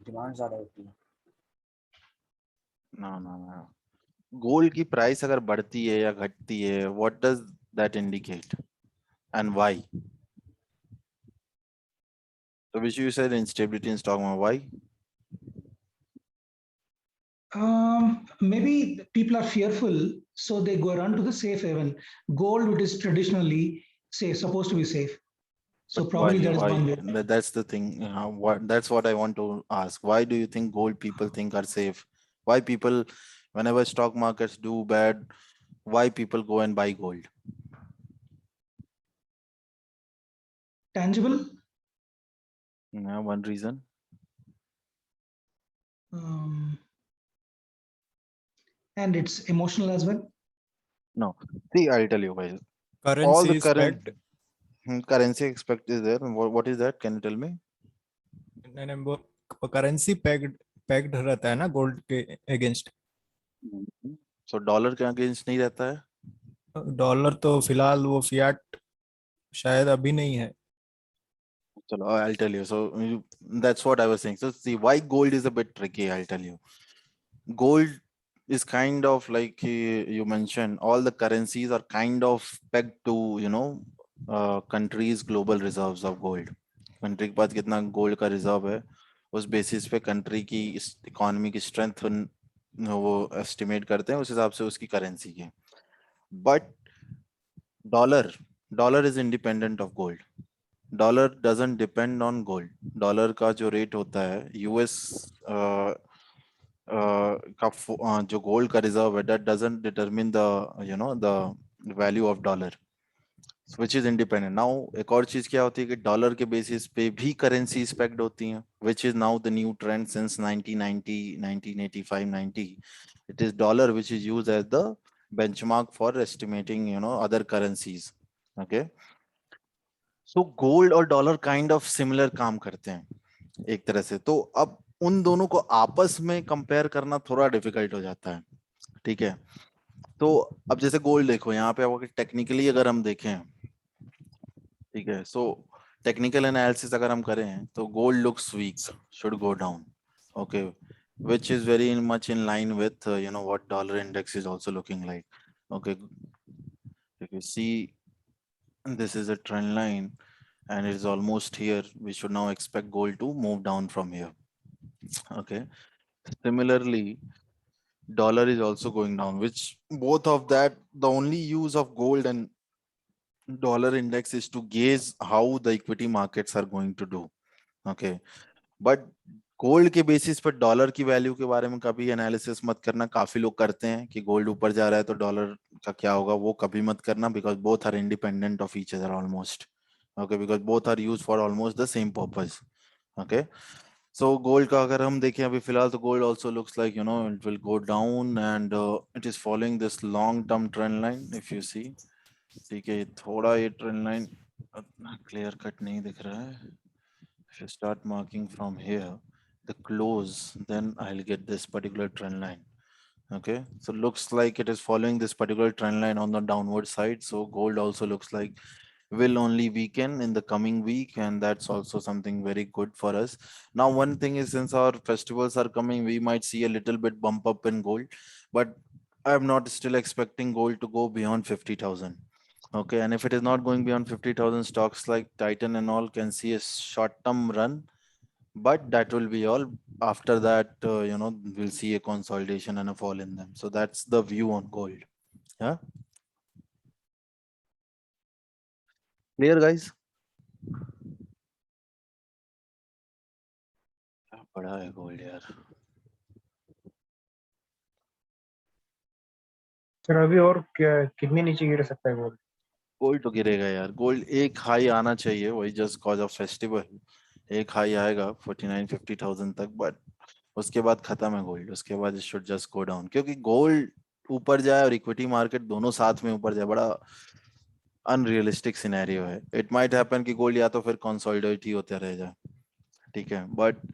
demand ज्यादा होती है. No. गोल्ड की प्राइस अगर बढ़ती है या घटती है, what does that indicate and why? So which you said instability in stock market, why? Maybe people are fearful, so they go run to the safe haven. Gold, which is traditionally safe, supposed to be safe. So But probably that is one way. That's the thing. That's what I want to ask. Why do you think gold people think are safe? Why people, whenever stock markets do bad, why people go and buy gold? Tangible. Yeah, one reason. And it's emotional as well. No, see, I'll tell you guys. Currency All the is current pegged. currency expect is there. What is that? Can you tell me? नहीं वो currency pegged रहता है ना gold के against. So dollar के against नहीं रहता है. डॉलर तो फिलहाल वो फियाट शायद अभी नहीं है. So I'll tell you. So that's what I was saying. So see why gold is a bit tricky. I'll tell you. Gold is kind of like you mentioned, all the currencies are kind of pegged to, you know, countries global reserves of gold. Country के पास कितना gold का reserve है, उस basis पे country की economy की strength वो estimate करते हैं, उस हिसाब से उसकी करेंसी की। But dollar dollar is independent of gold. Dollar doesn't depend on gold. Dollar का जो रेट होता है यूएस जो गोल्ड का रिजर्व है, that doesn't determine the the value of dollar, which is independent. Now एक और चीज क्या होती है कि डॉलर के बेसिस पे भी करेंसीज पेग्ड होती हैं, which is now the new trend since 1990 1985 90। It is dollar which is used as the benchmark for estimating other currencies. Okay, so gold और डॉलर काइंड ऑफ सिमिलर काम करते हैं एक तरह से। तो अब उन दोनों को आपस में कंपेयर करना थोड़ा डिफिकल्ट हो जाता है, ठीक है। तो अब जैसे गोल्ड देखो यहाँ पे, अगर टेक्निकली अगर हम देखें, ठीक है, सो टेक्निकल एनालिसिस अगर हम करें तो gold looks weak, should go down, okay, which is very much in line with what dollar index is also looking like. Okay, if you see, this is a trend line and it is almost here. We should now expect gold to move down from here. Okay, similarly dollar is also going down, which both of that, the only use of gold and dollar index is to gauge how the equity markets are going to do. Okay, but gold के basis पर dollar की value के बारे में कभी analysis मत करना। काफी लोग करते हैं कि गोल्ड ऊपर जा रहा है तो डॉलर का क्या होगा, वो कभी मत करना, because both are independent of each other almost. Okay, because both are use for almost the same purpose. Okay, so gold का अगर हम देखें अभी फिलहाल, तो gold also looks like it will go down and it is following this long term trend line. If you see, ठीक है, थोड़ा ये ट्रेंड लाइन क्लियर कट नहीं दिख रहा है। If you start marking from here, the close, then I'll get this particular trend line. Okay, so looks like it is following this particular trend line on the downward side. So gold also looks like will only weaken in the coming week, and that's also something very good for us. Now, one thing is, since our festivals are coming, we might see a little bit bump up in gold, but I'm not still expecting gold to go beyond 50,000. Okay, and if it is not going beyond 50,000, stocks like Titan and all can see a short-term run, but that will be all. After that, we'll see a consolidation and a fall in them. So that's the view on gold. Yeah. Clear, guys? क्या पड़ा है gold यार? Sir अभी और कितने नीचे गिर सकता है गोल्ड? गोल्ड तो गिरेगा यार। गोल्ड एक हाई आना चाहिए, वही जस्ट कॉज ऑफ फेस्टिवल। एक हाई आएगा 49-50,000 तक, बट उसके बाद खत्म है गोल्ड। उसके बाद it should just go down, क्योंकि गोल्ड ऊपर जाए और इक्विटी मार्केट दोनों साथ में ऊपर जाए, बड़ा अनरियलिस्टिक सिनेरियो है। इट माइट हैपन कि गोल्ड या तो फिर कंसोलिडेट ही होते रह जाए, ठीक है, बट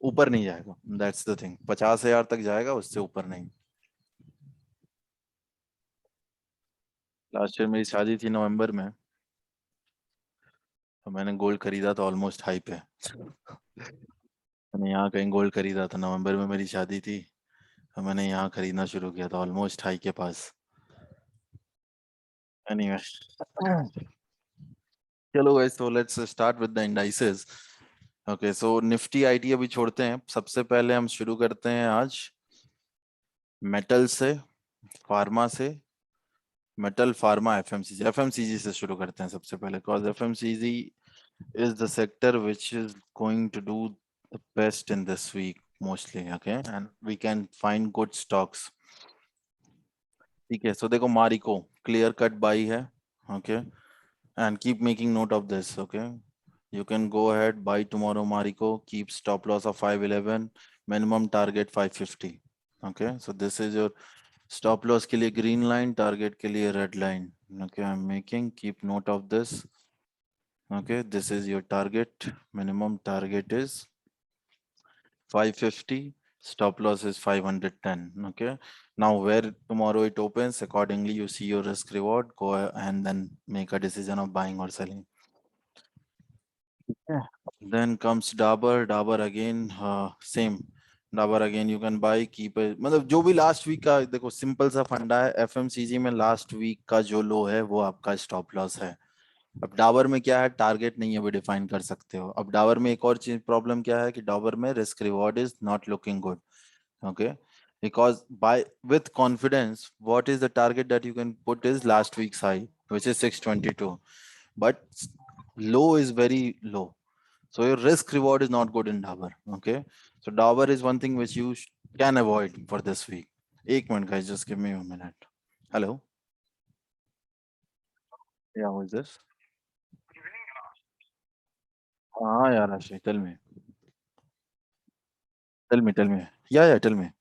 ऊपर नहीं जाएगा। दैट्स द थिंग, 50,000 तक जाएगा, उससे ऊपर नहीं। लास्ट ईयर मेरी शादी थी नवंबर में, तो मैंने गोल्ड खरीदा था ऑलमोस्ट हाई पे। मैंने यहाँ कहीं गोल्ड खरीदा था, नवंबर में मेरी शादी थी, तो मैंने यहाँ खरीदना शुरू किया था ऑलमोस्ट हाई के पास। एनीवे, चलो guys, so let's start with the indices. Okay, so Nifty IT अभी छोड़ते हैं। सबसे पहले हम शुरू करते हैं आज मेटल से, फार्मा से। Metal, pharma, FMCG. एफएमसीजी से शुरू करते हैं सबसे पहले, because FMCG is the sector which is going to do the best in this week mostly. Okay, and we can find good stocks. ठीक है, so देखो मारिको क्लियर कट बाई है। Okay, and keep making note of this. Okay, you can go ahead, buy tomorrow Marico, keep stop loss of 511, minimum target 550. Okay, so this is your stop loss के लिए green line, target के लिए red line. Okay, I'm making, keep note of this. Okay, this is your target, minimum target is 550, stop loss is 510. Okay, now where tomorrow it opens, accordingly you see your risk reward, go and then make a decision of buying or selling. Yeah. Then comes Dabur. Dabur again, same. Dabur again you can buy, keep it. मतलब जो भी last week का, देखो simple सा फंडा है, FMCG में last week का जो लो है वो आपका स्टॉप लॉस है। अब डाबर में क्या है, टारगेट नहीं है वो डिफाइन कर सकते हो। अब डाबर में एक और चीज प्रॉब्लम क्या है कि डाबर में risk reward is not looking good, okay, because by with confidence what is the target that you can put is last week's high, which is 622, but low is very low, so your risk reward is not good in Dabur, okay. So Dabur is one thing which you can avoid for this week. Ek minute guys, just give me a minute. Hello, yeah, who is this? हाँ यार Ashley, tell me, yeah, tell me.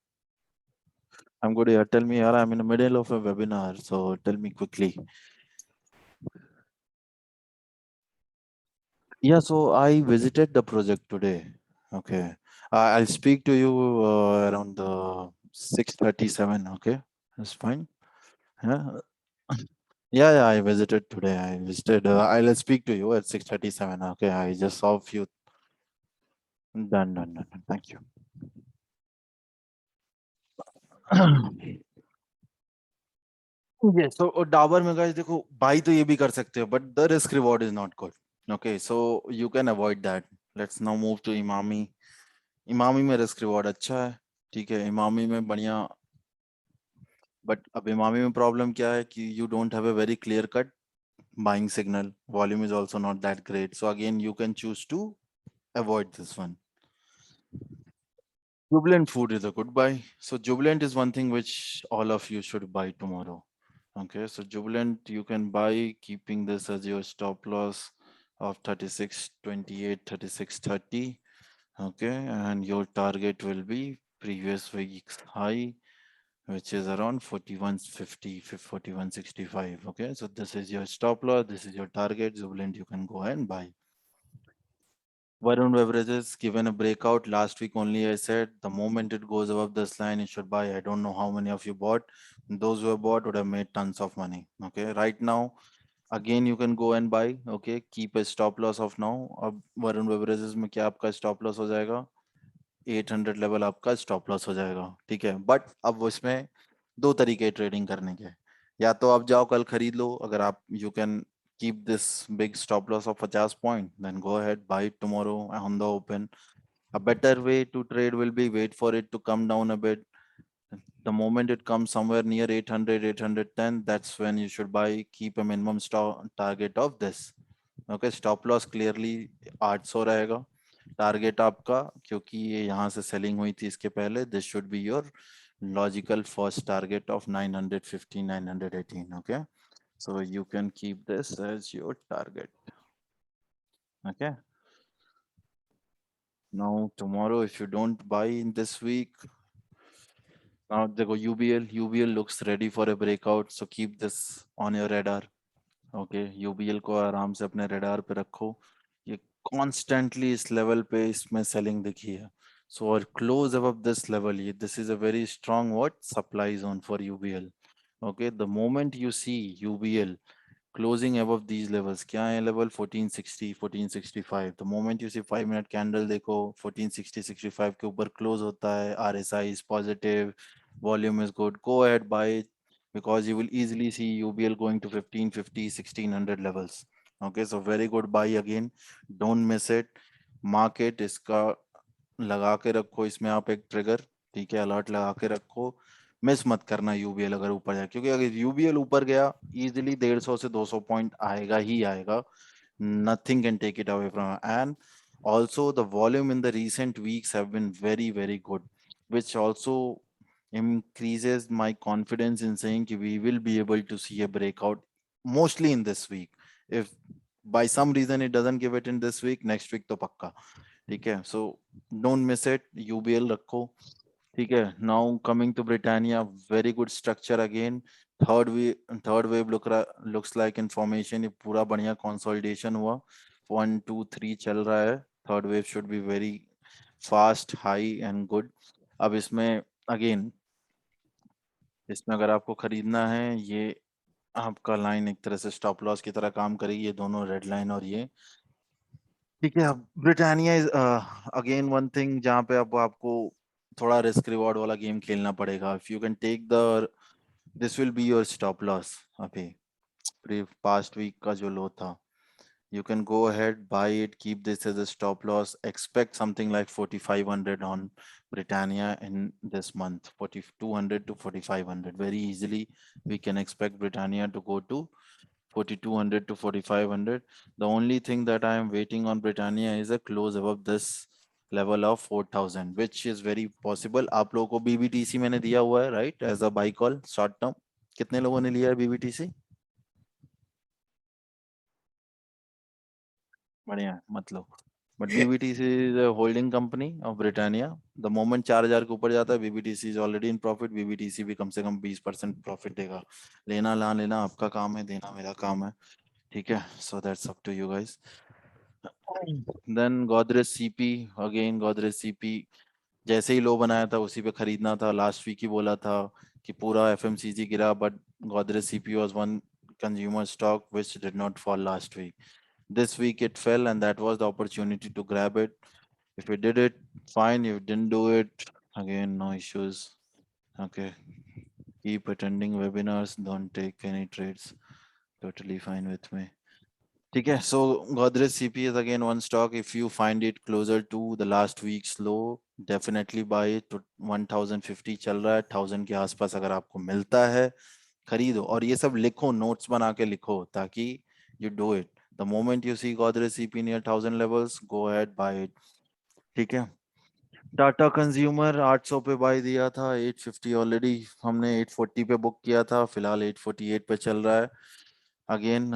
I'm good, yeah, tell me yaar, I'm in the middle of a webinar, so tell me quickly. Yeah, so I visited the project today. Okay. I'll speak to you around 6:37. Okay. That's fine. Yeah. Yeah, I visited today. I visited. I'll speak to you at 6:37. Okay. I just saw a few. Done. Thank you. Yes. So Dabur में guys देखो, buy तो ये भी कर सकते हो, but the risk reward is not good. Okay. So you can avoid that. Let's now move to Imami. Emami में risk reward अच्छा है, ठीक है, इमामी में बढ़िया, बट अब इमामी में प्रॉब्लम क्या है कि you don't have a very clear cut buying signal, volume is also not that great, so again you can choose to avoid this one. Jubilant food is a good buy. So Jubilant is one thing which all of you should buy tomorrow. Okay, so Jubilant you can buy keeping this as your stop loss of 36.28, 36.30. Okay, and your target will be previous week's high, which is around 41.50, 41.65. Okay, so this is your stop loss, this is your target. Jubilant you can go and buy. Varun Beverages given a breakout last week only. I said the moment it goes above this line, you should buy. I don't know how many of you bought. Those who have bought would have made tons of money. Okay, right now, again you can go and buy. Okay, keep a stop loss of now. अब Varun Beverages में क्या आपका stop loss हो जाएगा? 800 level आपका stop loss हो जाएगा, ठीक है. बट अब वो इसमें दो तरीके ट्रेडिंग करने के, या तो आप जाओ कल खरीद लो, अगर आप you can keep this big stop loss of 50 point, then go ahead, buy it tomorrow on the open. A better way to trade will be wait for it to come down a bit. The moment it comes somewhere near 800, 810, that's when you should buy. Keep a minimum stop target of this. Okay, stop loss clearly 800 रहेगा target आपका, क्योंकि ये यहाँ से selling हुई थी इसके पहले. This should be your logical first target of 915, 918. Okay, so you can keep this as your target. Okay, now tomorrow if you don't buy in this week, now देखो UBL looks ready for a breakout, so keep this on your radar. Okay, UBL को आराम से अपने radar पे रखो. ये constantly इस level पे इसमें selling दिखी है, so or close above this level, this is a very strong what supply zone for UBL. Okay, the moment you see UBL closing above these levels, क्या है level 1460, 1465, the moment you see 5-minute candle देखो 1460, 65 के ऊपर close होता है, RSI is positive, volume is good, go ahead buy it, because you will easily see UBL going to 1550, 1600 levels. Okay, so very good buy again, don't miss it. Market इसका लगा के रखो, इसमें आप एक ट्रिगर, ठीक है, अलर्ट लगा के रखो, मिस मत करना यूबीएल अगर ऊपर जाए, क्योंकि अगर यूबीएल ऊपर गया इजीली 150 से 200 पॉइंट आएगा ही आएगा. Nothing can take it away from. And also the volume in the recent weeks have been very good, which also increases my confidence in saying that we will be able to see a breakout mostly in this week. If by some reason it doesn't give it in this week, next week तो पक्का, ठीक है. So don't miss it, UBL रखो, ठीक है. Now coming to Britannia, very good structure again. Third wave looks like information, ये पूरा बढ़िया consolidation हुआ, 1 2 3 चल रहा है. Third wave should be very fast, high and good. अब इसमें अगेन, इसमें अगर आपको खरीदना है, ये आपका लाइन एक तरह से स्टॉप लॉस की तरह काम करेगी, ये दोनों रेड लाइन और ये, ठीक है. अब Britannia is again one thing जहाँ पे अब आपको थोड़ा रिस्क रिवॉर्ड वाला गेम खेलना पड़ेगा. If you can take the, this will be your stop loss. अभी पास्ट वीक का जो लो था, You can go ahead, buy it, keep this as a stop loss. Expect something like 4,500 on Britannia in this month. 4,200 to 4,500. Very easily, we can expect Britannia to go to 4,200 to 4,500. The only thing that I am waiting on Britannia is a close above this level of 4,000, which is very possible. आप लोगों को BBTC मैंने दिया हुआ है, right? As a buy call, short term. कितने लोगों ने लिया है BBTC? बढ़िया, मत लो. But BBTC is a holding company of Britannia. The moment 4,000 के ऊपर जाता है, BBTC is already in profit. BBTC भी कम से कम 20% profit देगा. लेना ला लेना आपका काम है, देना मेरा काम है. ठीक है? So that's up to you guys. Then Godrej CP, again Godrej CP जैसे ही लो बनाया था उसी पे खरीदना था. लास्ट वीक ही बोला था कि पूरा FMCG गिरा, but Godrej CP was one consumer stock which did not fall last week. This week it fell, and that was the opportunity to grab it. If you did it, fine. If you didn't do it, again, no issues. Okay. Keep attending webinars. Don't take any trades. Totally fine with me. Okay, so Godrej CP is again one stock. If you find it closer to the last week's low, definitely buy it. To 1050 चल रहा है, 1000 के आसपास अगर आपको मिलता है, खरीदो. और ये सब लिखो, नोट्स बना के लिखो, ताकि you do it. The moment you see Godrej CP near 1000 levels, go ahead, buy it. ठीक है. टाटा कंज्यूमर 800 पे बाय दिया था, 850 ऑलरेडी हमने 840 पे बुक किया था, फिलहाल 848 पे चल रहा है. Again,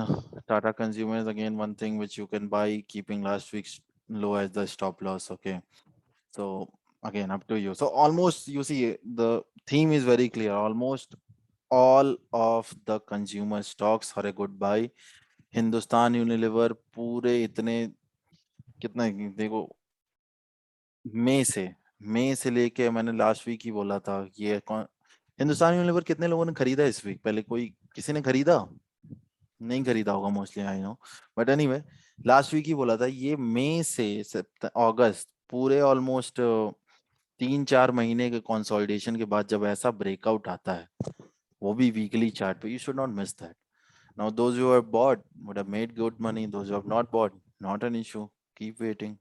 Tata Consumer is again one thing which you can buy, keeping last week's low as the stop loss. Okay, so again, up to you. So almost, you see, the theme is very clear. Almost all of the consumer stocks are a good buy. Hindustan Unilever पूरे इतने कितना, देखो, मई से लेके मैंने last week ही बोला था ये हिंदुस्तान यूनिलीवर कितने लोगों ने खरीदा इस वीक? पहले कोई किसी ने खरीदा? नहीं खरीदा होगा mostly, I know. But anyway, last week ही बोला था ये मई से अगस्त पूरे ऑलमोस्ट 3-4 महीने के कंसोलिडेशन के बाद जब ऐसा ब्रेकआउट आता है, वो भी वीकली चार्ट पे, you should not miss that. Now those who have bought would have made good money. Those who have not bought, not an issue, keep waiting.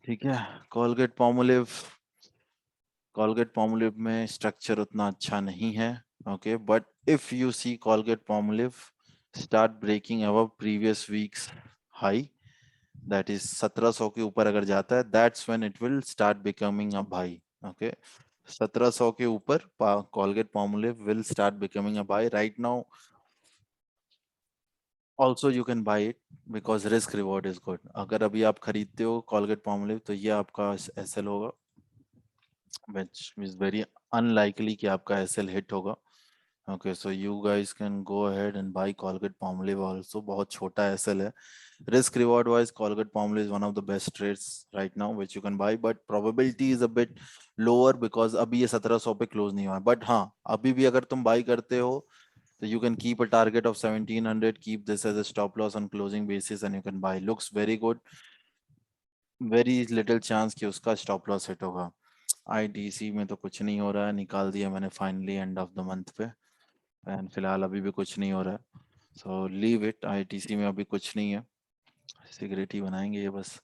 ठीक है. Colgate Palmolive में स्ट्रक्चर उतना अच्छा नहीं है. Okay, but if you see Colgate Palmolive start breaking above previous week's high, that is 1700 के ऊपर अगर जाता है, that's when it will start becoming a buy. Okay, 1700 के ऊपर Colgate Palmolive will start becoming a buy. Right now also you can buy it because risk reward is good. अगर अभी आप खरीदते हो Colgate Palmolive तो ये आपका SL होगा, which is very unlikely कि आपका SL hit होगा. Okay, so you guys can go ahead and buy Colgate Palmolive also. बहुत छोटा SL है. Risk reward wise, Colgate Palmolive is one of the best trades right now which you can buy, but probability is a bit lower because अभी ये 1700 पे close नहीं हुआ है. But हाँ, अभी भी अगर तुम buy करते हो तो you can keep a target of 1700. Keep this as a stop loss on closing basis and you can buy. Looks very good. Very little chance कि उसका stop loss hit होगा. ITC में तो कुछ नहीं हो रहा है, निकाल दिया मैंने finally end of the month पे, एंड फिलहाल अभी भी कुछ नहीं हो रहा है. So leave it. ITC में अभी कुछ नहीं है, सिगरेट ही बनाएंगे ये बस.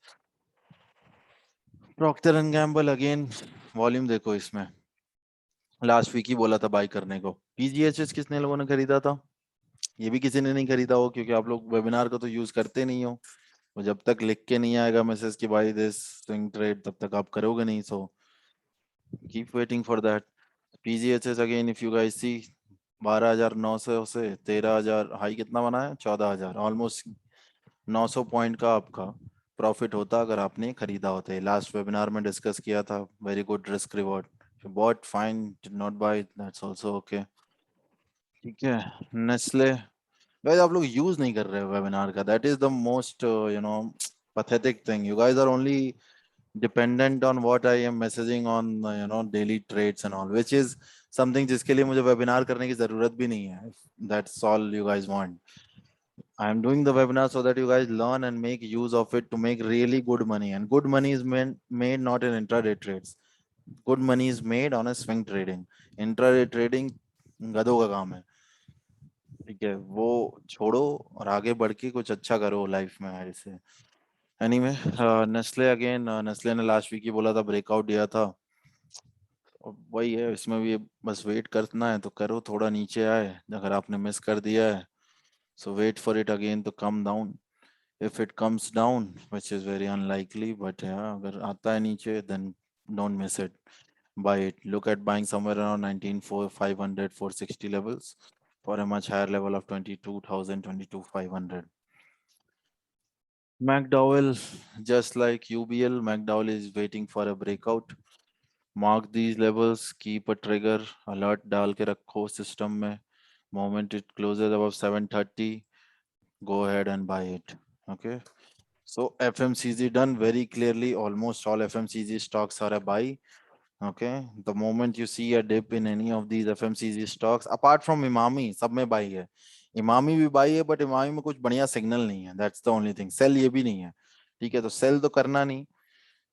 Procter and Gamble again, volume देखो इसमें, लास्ट वीक ही बोला था बाय करने को. PGHS किसने लोगों ने खरीदा था? ये भी किसी ने नहीं खरीदा हो, क्योंकि आप लोग वेबिनार को तो यूज करते नहीं हो. वो जब तक लिख के नहीं आएगा मैसेज की बाय दिस स्विंग ट्रेड, तब तक आप करोगे नहीं. So keep waiting for that. PGHS again, if you guys see, 12,900 से 13,000 हाई कितना बना है? 14,000. ऑलमोस्ट 900 पॉइंट का आपका प्रॉफिट होता अगर आपने खरीदा होता है. लास्ट वेबिनार में डिस्कस किया था. Very good risk reward. Bought fine, did not buy, that's also okay. ठीक है. नेस्ले, गाइस आप लोग यूज नहीं कर रहे हो वेबिनार का. That is the most pathetic thing. You guys are only dependent on what I am messaging on daily trades and all, which is something जिसके लिए मुझे वेबिनार करने की जरूरत भी नहीं है. That's all you guys want. I am doing the webinar so that you guys learn and make use of it to make really good money. And good money is made not in intraday trades. Good money is made on a swing trading. Intraday trading गधों का काम है. ठीक है, वो छोड़ो और आगे बढ़ के कुछ अच्छा करो लाइफ में मेरे से। एनीवे, नेस्ले अगेन, नेस्ले ने लास्ट वीक ही बोला था, ब्रेकआउट दिया था। और वही है, इसमें भी बस वेट करना है तो करो, थोड़ा नीचे आए अगर आपने मिस कर दिया है, so wait for it again to come down. If it comes down, which is very unlikely, but yeah, अगर आता है नीचे, then don't miss it. Buy it. Look at buying somewhere around 19,500, 460 levels for a much higher level of 22,000, 22,500. McDowell, just like UBL, McDowell is waiting for a breakout. Mark these levels, keep a trigger, alert डाल के रखो system में. Moment it closes above 730, go ahead and buy it. Okay. So FMCG done very clearly. Almost all FMCG stocks are a buy. Okay. The moment you see a dip in any of these FMCG stocks, apart from Imami, सब में buy है. Imami भी buy है, but Imami में कुछ बढ़िया signal नहीं है. That's the only thing. Sell ये भी नहीं है. ठीक है, तो sell तो करना नहीं,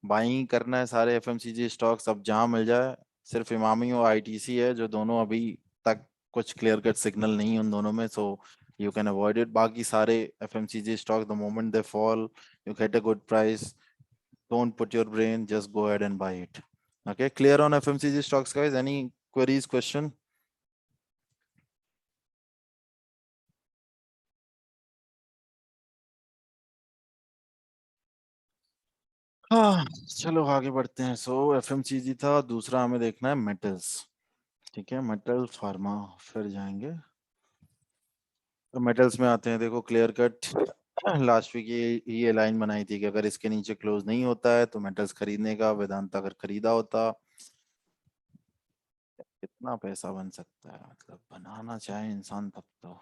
बाइंग करना है सारे एफएमसीजी स्टॉक्स। अब जहां मिल जाए, सिर्फ इमामी और आईटीसी है जो दोनों अभी तक कुछ क्लियर कट सिग्नल नहीं है उन दोनों में, so you can avoid it. बाकी सारे FMCG stock, the moment they fall, you get a good price, don't put your brain, just go ahead and buy it. Okay, clear on FMCG stocks guys? Any queries, question? हाँ, चलो आगे बढ़ते हैं। सो FMCG था, दूसरा हमें देखना है मेटल्स। ठीक है, मेटल फार्मा, फिर जाएंगे तो मेटल्स में आते हैं। देखो क्लियर कट लास्ट वीक ये लाइन बनाई थी कि अगर इसके नीचे क्लोज नहीं होता है तो मेटल्स खरीदने का। वेदांता अगर खरीदा होता, कितना पैसा बन सकता है, मतलब बनाना चाहे इंसान तब तो।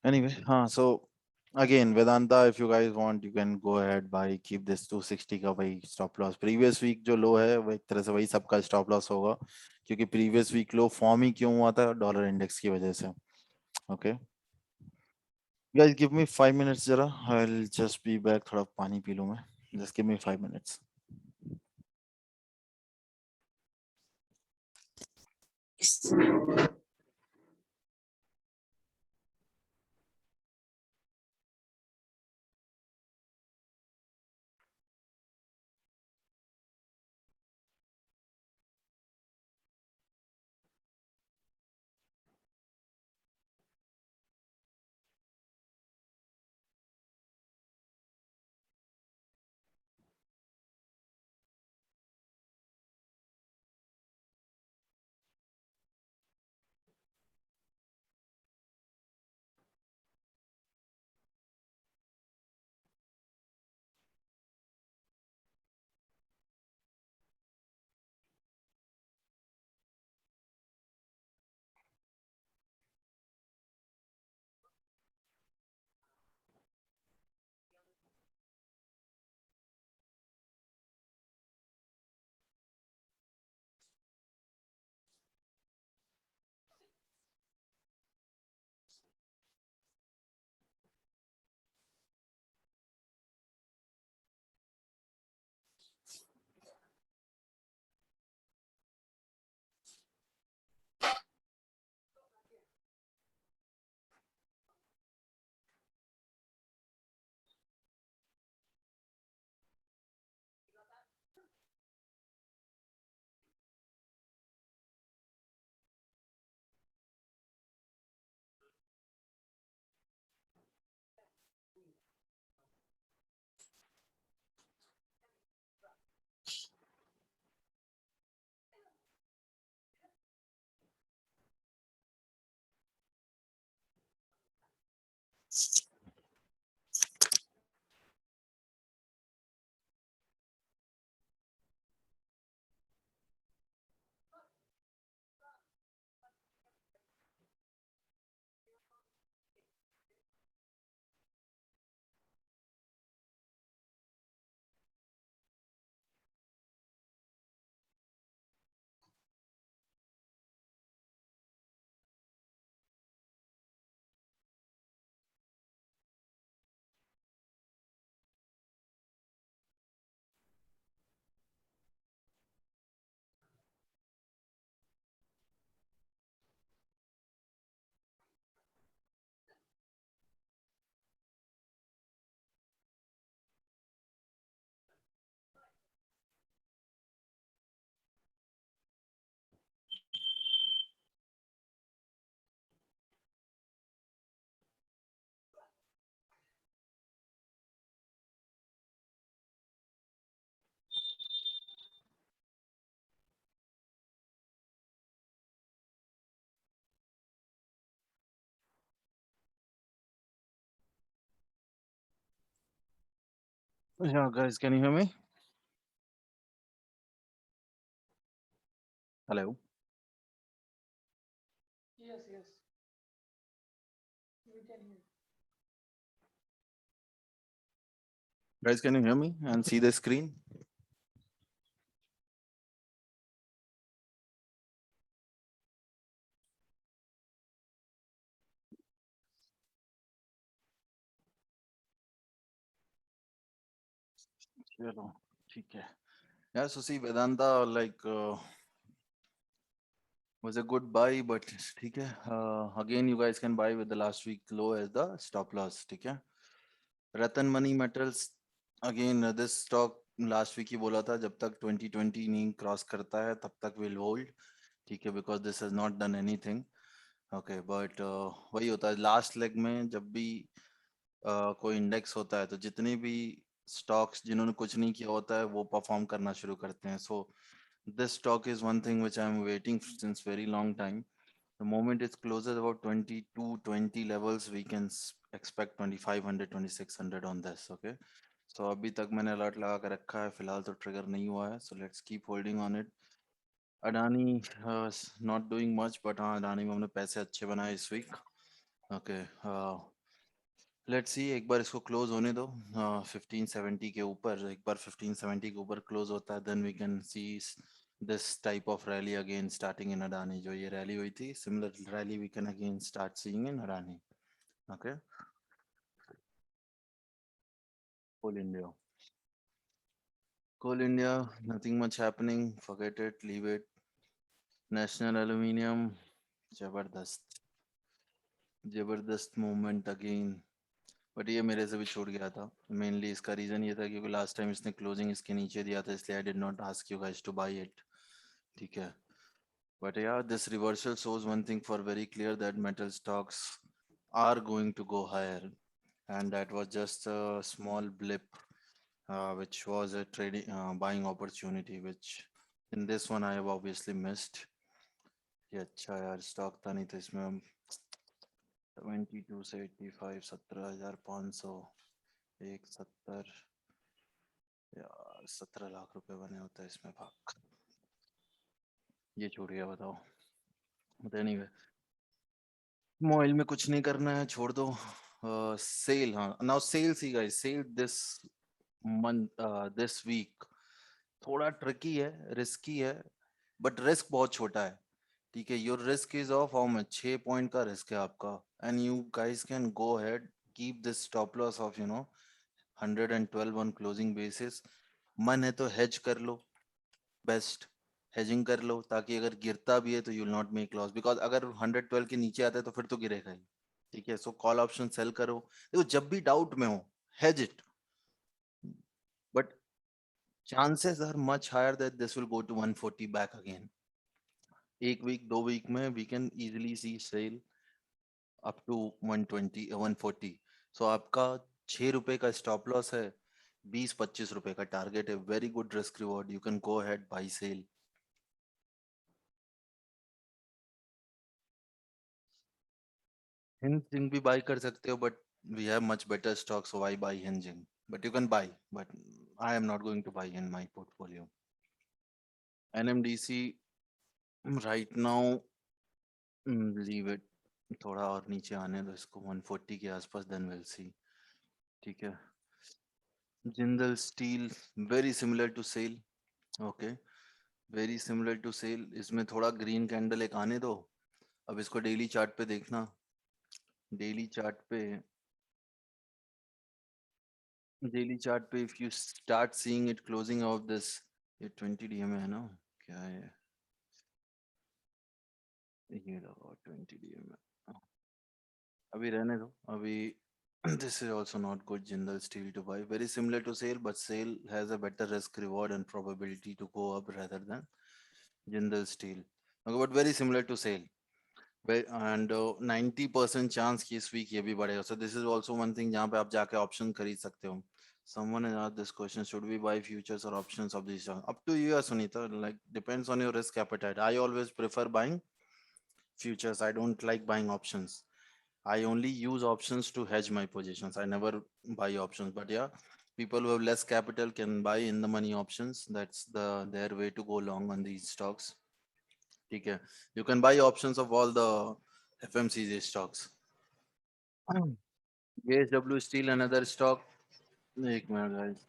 एनीवे, हाँ, so again Vedanta, if you guys want you can go ahead buy, keep this 260 का भाई स्टॉप लॉस। प्रीवियस वीक जो लो है वो एक तरह से वही सबका स्टॉप लॉस होगा, क्योंकि प्रीवियस वीक लो फॉर्म ही क्यों हुआ था, डॉलर इंडेक्स की वजह से। Okay guys, give me 5 minutes जरा, I'll just be back, थोड़ा पानी पी लूँ मैं, just give me 5 minutes. Yeah, guys, can you hear me? Hello. Yes, yes. We can hear. Guys, can you hear me and see the screen? चलो, ठीक है. Yeah, so see, Vedanta was a good buy, but ठीक है. Again, you guys can buy with the last week low as the stop loss. ठीक है. Ratan Money Metals, again, this stock last week ही बोला था जब तक 2020 नहीं cross करता है तब तक will hold. ठीक है, because this has not done anything. Okay, but वही होता है लास्ट लेग में जब भी कोई इंडेक्स होता है तो जितने भी स्टॉक्स जिन्होंने कुछ नहीं किया होता है वो परफॉर्म करना शुरू करते हैं. सो this stock is one thing which I'm waiting since very long time. The moment it closes about 2220 levels, we can expect 2500 2600 on this. Okay, so अभी तक मैंने अलर्ट लगा कर रखा है, फिलहाल तो ट्रिगर नहीं हुआ है, so let's keep holding on it. Adani not doing much, but हाँ अडानी में हमने पैसे अच्छे बनाए इस वीक. Okay, लेट्स सी, एक बार इसको क्लोज होने दो 1570 के ऊपर. एक बार 1570 के ऊपर क्लोज होता है then we can see this type of rally again starting in Adani. जो ये रैली हुई थी, similar rally we can again start seeing in Adani. Okay, coal India. Coal India, nothing much happening, forget it, leave it. National aluminium, जबरदस्त जबरदस्त movement again, but ये मेरे से भी छूट गया था. मेनली इसका रीजन ये था क्योंकि लास्ट टाइम इसने क्लोजिंग इसके नीचे दिया था, इसलिए I did not ask you guys to buy it. ठीक है, बट यार this reversal shows one thing for very clear, that metal stocks are going to go higher, and that was just a small blip, which was a trading buying opportunity, which in this one I have obviously missed. ये अच्छा यार stock था, नहीं तो इसमें हम 72 से 85, 17,500, 170 यार 17 लाख रुपए बने होते हैं इसमें. भाग, ये छूट गया, बताओ. बट एनीवे, मोबाइल में कुछ नहीं करना है, छोड़ दो. सेल, हाँ, now SAIL, see guys, SAIL this month, this week थोड़ा ट्रिकी है, रिस्की है, बट रिस्क बहुत छोटा है. ठीक है, your risk is of how much, 6 point का रिस्क है आपका, and you guys can go ahead, keep this stop loss of 112 on closing basis. मन है तो हेज कर लो, बेस्ट हेजिंग कर लो, ताकि अगर गिरता भी है तो you will not make loss, because अगर 112 के नीचे आता है तो फिर तो गिरेगा ही. ठीक है, सो कॉल ऑप्शन सेल करो. देखो, जब भी डाउट में हो, hedge it, but chances are much higher that this will go to 140 back again. एक वीक 2 वीक में we can easily see SAIL up to 120 140. So आपका 6 रुपए का स्टॉप लॉस है, 20-25 रुपए का टारगेट है. Very good risk reward, you can go ahead, buy sell. हिंजिंग भी बाय कर सकते हो, but we have much better stock, so why buy हिंजिंग. But you can buy, but I am not going to buy in my portfolio. NMDC right now leave it, थोड़ा और नीचे आने दो इसको 140 के आसपास, देन विल सी. ठीक है, Jindal steel, very similar to SAIL. Okay, very similar to SAIL. इसमें थोड़ा ग्रीन कैंडल एक आने दो. अब इसको डेली चार्ट पे देखना, डेली चार्ट पे, डेली चार्ट पे if you start seeing it closing of this, ये 20 डीएम है ना, क्या है ये, लगाओ 20 डीएम है. अभी रहने दो, अभी this is also not good. Jindal Steel to buy, very similar to SAIL, but SAIL has a better risk reward and probability to go up rather than Jindal Steel. Okay, but very similar to SAIL. And 90% chance कि इस week ये भी बढ़ेगा. So this is also one thing जहाँ पे आप जाके option खरीद सकते हो. Someone has asked this question: should we buy futures or options of these stocks? Up to you, Sunita. Like, depends on your risk appetite. I always prefer buying futures. I don't like buying options. I only use options to hedge my positions. I never buy options. But yeah, people who have less capital can buy in the money options. That's their way to go long on these stocks. ठीक है, you can buy options of all the FMCG stocks. JSW Steel, another stock. एक minute guys.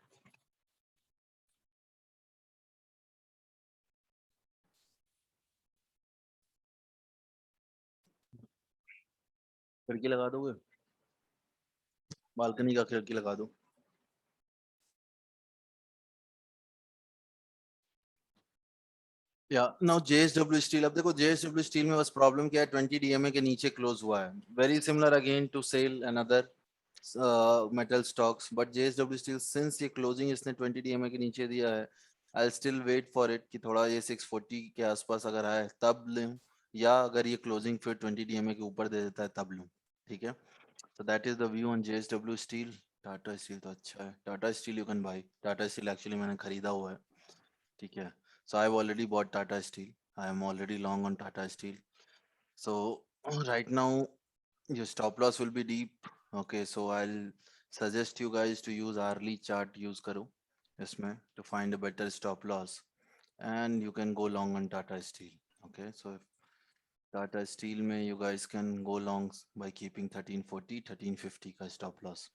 खिड़की लगा दोगे? Balcony का खिड़की लगा दो. Yeah, now JSW Steel. अब देखो JSW Steel में बस प्रॉब्लम क्या है, 20 DMA के नीचे क्लोज हुआ है. Very similar again to SAIL and other metal stocks, but JSW Steel since ये closing इसने 20 DMA के नीचे दिया है, I'll still wait for it कि थोड़ा ये 640 के आसपास अगर आए तब लूं, या अगर ये closing फिर 20 DMA के ऊपर दे देता है तब लूं. ठीक है, so that is the view on JSW Steel. Tata Steel तो अच्छा है. Tata Steel you can buy. Tata Steel actually मैंने खरीदा हुआ है. ठीक है, so I've already bought Tata Steel. I am already long on Tata Steel. So right now your stop loss will be deep. Okay, so I'll suggest you guys to use hourly chart use करो इसमें to find a better stop loss, and you can go long on Tata Steel. Okay, so if Tata Steel में you guys can go long by keeping 1340 1350 का stop loss.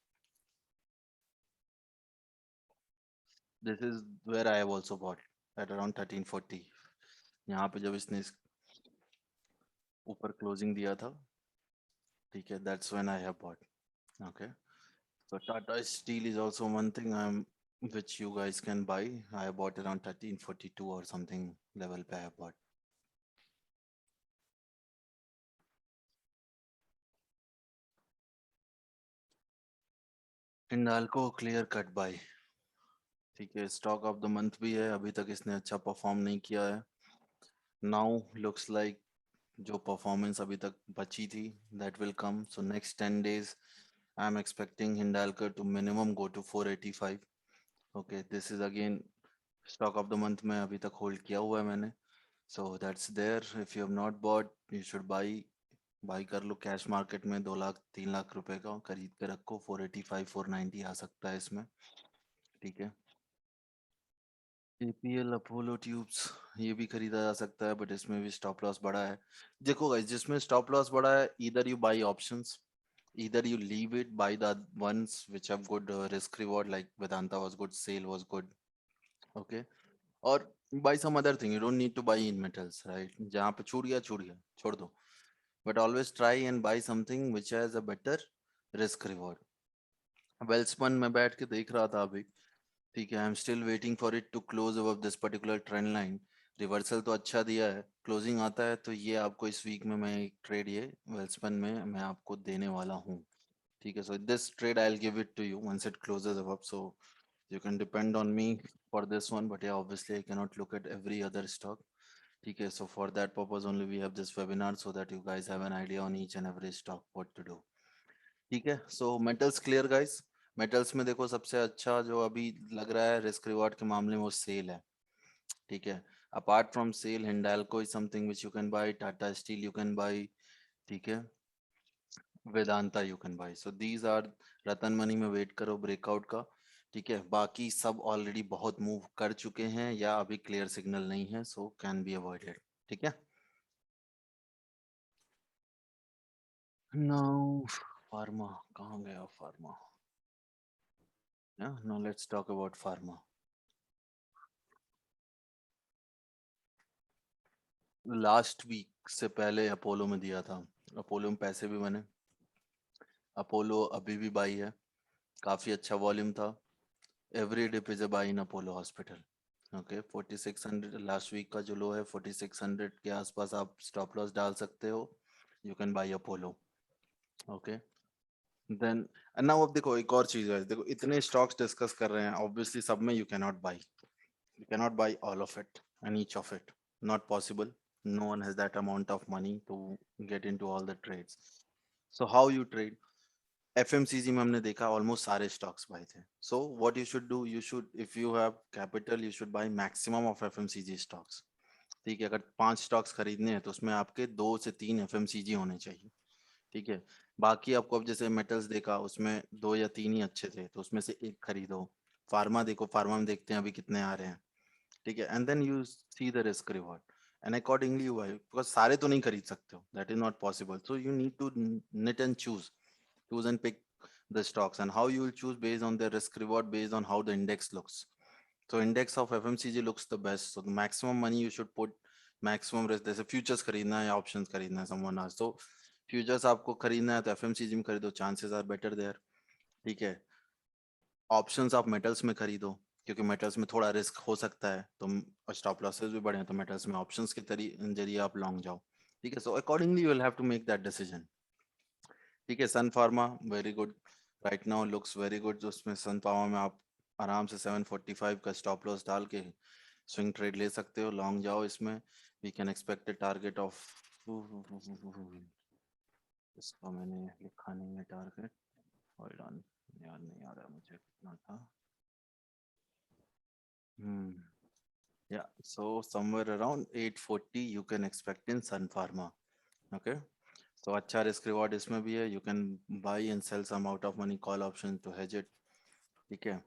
This is where I have also bought at around 1340. यहाँ पे जब इसने ऊपर closing दिया था, ठीक है, that's when I have bought. Okay, so Tata Steel is also one thing which you guys can buy. I bought around 1342 or something level पे I have bought. Hindalco clear cut buy. ठीक है, stock of the month भी है, अभी तक इसने अच्छा perform नहीं किया है. नाउ लुक्स लाइक जो परफॉर्मेंस अभी तक बची थी that will come. So next 10 days I am expecting Hindalco to minimum go to 485. Okay, this is again stock of the month में अभी तक होल्ड किया हुआ है मैंने. So that's there. If you have not bought, you should buy कर लो cash market में. 2 लाख 3 लाख रुपए का खरीद के रखो. 485 490 आ सकता है इसमें. ठीक है, APL अपोलो ट्यूब्स ये भी खरीदा जा सकता है, बट इसमें भी स्टॉप लॉस बड़ा है. देखो गाइस, जिसमें स्टॉप लॉस बड़ा है, either you buy options, either you leave it, buy the ones which have good risk reward, like Vedanta was good, SAIL was good. Okay, or buy some other thing. You don't need to buy in metals, right? जहाँ पे छूट गया छोड़ दो. But always try and buy something which has a better risk reward. Welspun मैं बैठ के देख रहा था अभी. ठीक है, I am still waiting for it to close above this particular trend line. Reversal तो अच्छा दिया है, क्लोजिंग आता है तो ये आपको इस वीक में मैं एक ट्रेड ये वेल्सपन में मैं आपको देने वाला हूँ. ठीक है, so this trade I will give it to you once it closes above. So you can depend on me for this one, but yeah, obviously I cannot look at every other stock. Okay, so for that purpose only we have this webinar, so that you guys have an idea on each and every stock what to do. ठीक है, so metals clear guys. Metals में देखो सबसे अच्छा जो अभी लग रहा है रिस्क रिवॉर्ड के मामले में वो सेल है. ठीक है, apart from SAIL, Hindalco is something which you can buy, Tata steel you can buy. ठीक है, Vedanta you can buy. So these are, Ratnamani में वेट करो ब्रेकआउट का. ठीक है, बाकी सब ऑलरेडी बहुत मूव कर चुके हैं या अभी क्लियर सिग्नल नहीं है, सो कैन बी अवॉइडेड. ठीक है, नाउ फार्मा कहाँ गया pharma. Now let's talk about pharma. Last week से पहले अपोलो में दिया था. अपोलो में पैसे भी बने. अपोलो अभी भी बाई है, काफी अच्छा वॉल्यूम था. एवरी डे पे buy in Apollo hospital. Okay, 4600 last week का जो लो है, 4600 के आसपास आप स्टॉप लॉस डाल सकते हो. You can buy Apollo. Okay, then now अब देखो एक और चीज है. देखो इतने स्टॉक्स डिस्कस कर रहे हैं, ऑब्वियसली सब में you cannot by. You cannot buy all of it and each of it. Not possible. No one has that amount of money to get into all the trades. So how you trade? FMCG में हमने देखा almost सारे stocks buy थे. So what you should do? You should, if you have capital, you should buy maximum of FMCG stocks. ठीक है, अगर 5 stocks खरीदने हैं तो उसमें आपके 2 से 3 FMCG होने चाहिए. ठीक है, बाकी आपको अब जैसे मेटल्स देखा उसमें 2 या 3 ही अच्छे थे तो उसमें से एक खरीदो. फार्मा देखो, फार्मा में देखते हैं अभी कितने आ रहे हैं, ठीक है, and then you see the risk reward and accordingly you buy, because सारे तो नहीं खरीद सकते हो, that is not possible, so you need to nit and choose and pick the stocks, and how you will choose based on the risk reward, based on how the index looks. So index of FMCG looks the best, so the maximum money you should put, maximum risk, जैसे futures खरीदना है या options खरीदना है, someone asked, so futures आपको खरीदना है तो FMCG में खरीदो, chances are better there, ठीक है। ऑप्शंस आप मेटल्स में खरीदो, क्योंकि मेटल्स में थोड़ा रिस्क हो सकता है, तो स्टॉप लॉसेस भी बढ़े हैं, तो मेटल्स में ऑप्शंस के जरिए आप लॉन्ग जाओ, ठीक है। So accordingly you will have to make that decision, ठीक है। Sun Pharma very good, right now looks very good, जो उसमें सन फार्मा में आप आराम से 745 का स्टॉप लॉस डाल के स्विंग ट्रेड ले सकते हो, लॉन्ग जाओ इसमें। We can expect a target of, इसका मैंने लिखा नहीं है टारगेट, होल्ड ऑन, याद नहीं आ रहा मुझे कितना था। Yeah, so somewhere around 840 you can expect in Sun Pharma. Okay, so अच्छा risk reward इसमें भी है, you can buy and sell some out of money call option to hedge it, ठीक है।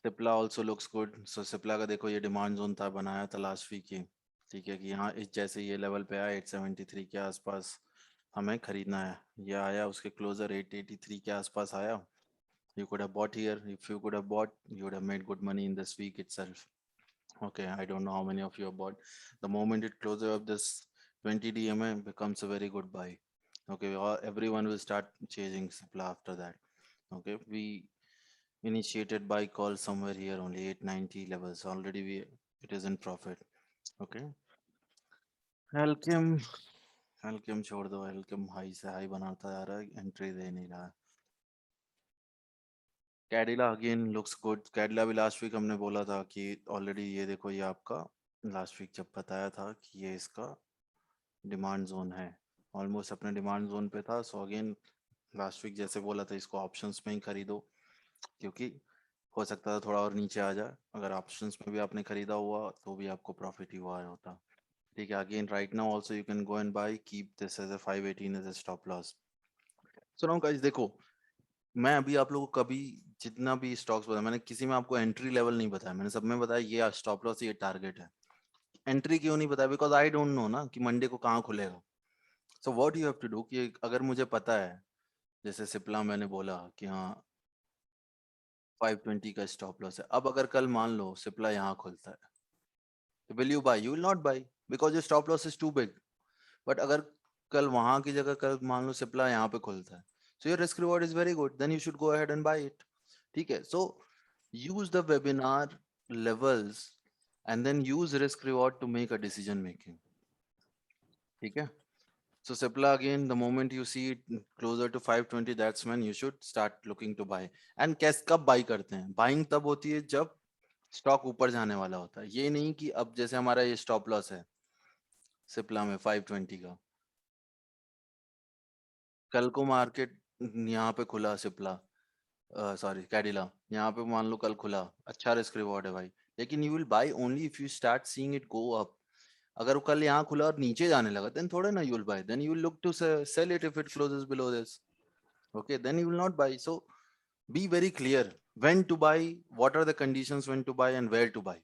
Cipla also looks good, so Cipla का देखो ये demand zone था, बनाया था लास्ट वीक ही, ठीक है, कि यहाँ इस जैसे ये लेवल पे आया 873 के आसपास हमें खरीदना है, ये आया उसके क्लोजर 883 के आसपास आया, you could have bought here, if you could have bought you would have made good money in this week itself. Okay, I don't know how many of you have bought. The moment it closes up, this 20 DMA becomes a very good buy. Okay, everyone will start chasing Cipla after that. Okay, we initiated buy call somewhere here only 890 levels. Already it is in profit. Okay, Alchem छोड़ दो, Alchem high से high बनाता जा रहा है, entry दे नहीं रहा है। Cadila again looks good, Cadila भी लास्ट वीक हमने बोला था कि ऑलरेडी ये देखो, ये आपका लास्ट वीक जब बताया था कि ये इसका डिमांड जोन है, ऑलमोस्ट अपने डिमांड जोन पे था, सो अगेन लास्ट वीक जैसे बोला था इसको ऑप्शंस में ही खरीदो, क्योंकि हो सकता था थोड़ा और नीचे आ जाए, अगर ऑप्शंस में भी आपने खरीदा हुआ तो भी आपको प्रॉफिट ही हुआ होता, ठीक है। Again right now also you can go and buy, keep this as a 518 as a stop loss. So now guys देखो, मैं अभी आप लोगों को कभी जितना भी स्टॉक्स बताया, मैंने किसी में आपको एंट्री लेवल नहीं बताया, मैंने सब में बताया ये स्टॉप लॉस, ये टारगेट है। एंट्री क्यों नहीं बताया? बिकॉज आई डोंट नो ना कि मंडे को कहाँ खुलेगा। So what you have to do कि अगर मुझे पता है, जैसे सिप्ला मैंने बोला कि हाँ 520 का स्टॉप लॉस है, अब अगर कल मान लो सिप्ला यहाँ खुलता है, तो will you buy? You will not buy, because your stop loss is too big. But अगर कल वहां की जगह कल मान लो सिप्ला यहाँ पे खुलता है, so your risk reward is very good, then you should go ahead and buy it, ठीक है। so use the webinar levels and then use risk reward to make a decision making, ठीक है। so Cipla again, the moment you see it closer to 520, that's when you should start looking to buy. and कैस कब buy करते हैं? buying तब होती है जब stock ऊपर जाने वाला होता है, ये नहीं कि अब जैसे हमारा ये स्टॉप लॉस है सिप्ला में 520 का, कल को मार्केट यहाँ पे खुला सिप्ला, सॉरी कैडिला यहाँ पे मान लो कल खुला, अच्छा रिस्क रिवॉर्ड है भाई, लेकिन you will by only if you start seeing it go up. अगर वो कल यहाँ खुला और नीचे जाने लगा, देन थोड़े ना you will buy, then you will look to sell it if it closes below this, okay, then you will not buy. So be very clear when to buy, what are the conditions when to buy, and where to buy.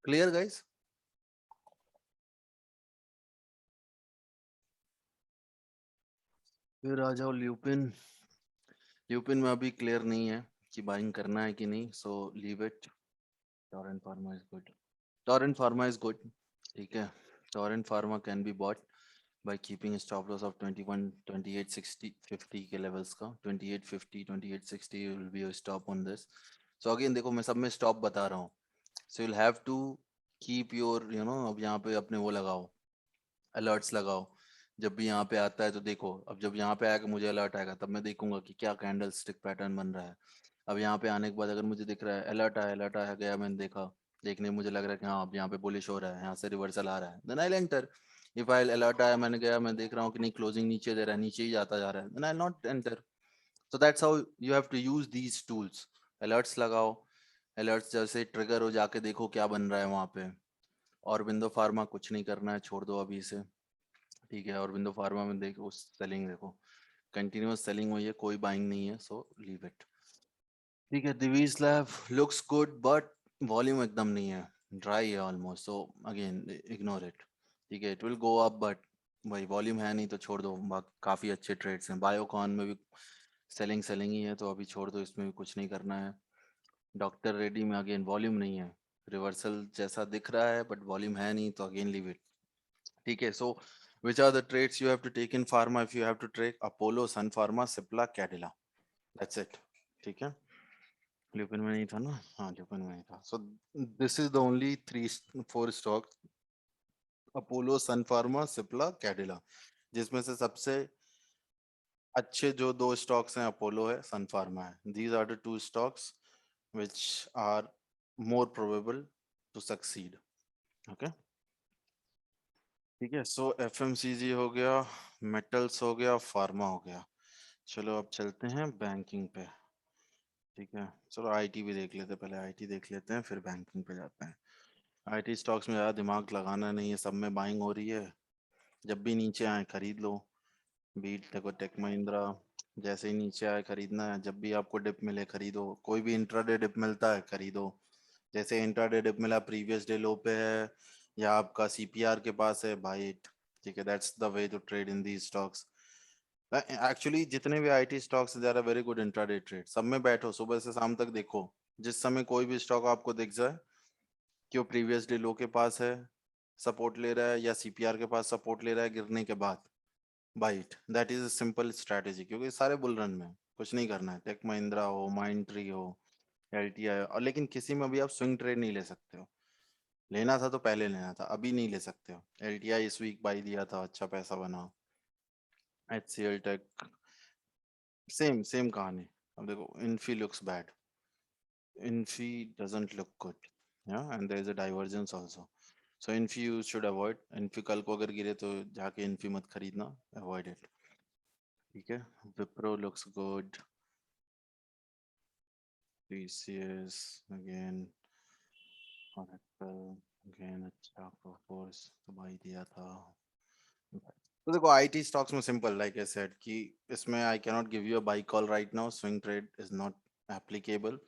Clear guys? फिर आ जाओ lupin. Lupin में अभी clear नहीं है कि buying करना है कि नहीं, so leave it. Torrent pharma is good, Torrent pharma is good, ठीक है। Torrent pharma can be bought by keeping a stop loss of 21 28 60 50 के levels का, 28 50 28 60 will be a stop on this. So again देखो मैं सब में stop बता रहा हूँ, so you'll have to keep your अब यहाँ पे अपने वो लगाओ, alerts लगाओ, जब भी यहाँ पे आता है तो देखो, अब जब यहाँ पे आएगा मुझे अलर्ट आएगा, तब मैं देखूंगा कि क्या कैंडल स्टिक पैटर्न बन रहा है। अब यहाँ पे आने के बाद अगर मुझे दिख रहा है अलर्ट आया गया, मैंने देखा, देखने में मुझे लग रहा है कि हाँ अब यहाँ पे बुलिश हो रहा है, यहाँ से रिवर्सल आ रहा है, then I will enter. If I alert आया, मैंने गया, मैं देख रहा हूँ कि नहीं क्लोजिंग नीचे दे रहा है, नीचे ही जाता जा रहा है, then I will not enter. So that's how you have to use these tools. Alerts लगाओ, अलर्ट्स जैसे ट्रिगर हो जाके देखो क्या बन रहा है वहाँ पे। और बिंदो फार्मा कुछ नहीं करना है, छोड़ दो अभी से, ठीक है। और बिंदो फार्मा में देखो सेलिंग, देखो कंटिन्यूअस सेलिंग हुई है, कोई बाइंग नहीं है, सो लीव इट। ठीक है, Divi's lab looks good but volume एकदम नहीं है, ड्राई है almost, so again ignore it. ठीक है, it will go up but भाई वॉल्यूम है नहीं तो छोड़ दो। काफी अच्छे ट्रेड्स हैं, बायोकॉन में भी सेलिंग सेलिंग ही है, तो अभी छोड़ दो, इसमें भी कुछ नहीं करना है। डॉक्टर रेड्डी में अगेन वॉल्यूम नहीं है, रिवर्सल जैसा दिख रहा है बट वॉल्यूम है नहीं, तो अगेन लीव इट। ठीक है, so which are the trades you have to take in pharma if you have to trek? Apollo, Sun Pharma, Cipla, Cadila, that's it. ठीक है, ल्यूपिन में नहीं था ना? हाँ, ल्यूपिन में नहीं था। So this is the only 3-4 stock, Apollo, Sun Pharma, Cipla, Cadila, जिसमें से सबसे अच्छे जो दो स्टॉक्स हैं अपोलो है, सन फार्मा है। These are the two stocks which are more probable to succeed. Okay, ठीक है। सो एफएमसीजी हो गया, मेटल्स हो गया, फार्मा हो गया। चलो अब चलते हैं बैंकिंग पे। ठीक है, चलो आईटी भी देख लेते हैं, पहले आईटी देख लेते हैं फिर बैंकिंग पे जाते हैं। आईटी स्टॉक्स में ज़्यादा दिमाग लगाना नहीं है, सब में बाइंग हो रही है, जब भी नीचे आए खरीद लो। बीट देखो, टेक महिंद्रा, जैसे ही नीचे आए खरीदना है, जब भी आपको डिप मिले खरीदो, कोई भी इंट्राडे डिप मिलता है खरीदो। जैसे इंट्राडे डिप मिला, प्रीवियस डे लो पे है या आपका सीपीआर के पास है, बाय इट। ठीक है, that's the way to trade in these stocks. Actually जितने भी IT stocks, they are a very good intraday trade. सब में बैठो, सुबह से शाम तक देखो, जिस समय कोई भी स्टॉक आपको दिख जाए कि वो प्रीवियस डे लो के पास है, सपोर्ट ले रहा है, या सीपीआर के पास सपोर्ट ले रहा है गिरने के बाद, buy it. That is a simple strategy, क्योंकि सारे बुल रन में कुछ नहीं करना है। टेक महिंद्रा हो, माइंड ट्री हो, एलटीआई, और लेकिन किसी में भी आप स्विंग ट्रेड नहीं ले सकते हो। लेना था तो पहले लेना था, अभी नहीं ले सकते हो। एलटीआई इस वीक बाई दिया था, अच्छा पैसा बना। एचसीएल टेक, सेम सेम कहानी। अब देखो, Infy looks bad, Infy doesn't look good, and there is a divergence also. So Infy you should avoid. Infy कल को अगर गिरे तो जाके इन्फी मत खरीदना, अवॉइड इट। ठीक है, Wipro looks good, TCS again, Oracle again अच्छा परफॉर्स तो भाई दिया था। तो देखो आईटी स्टॉक्स में सिंपल, लाइक आई सेड कि इसमें I can not give you a by call right now, swing trade is not applicable.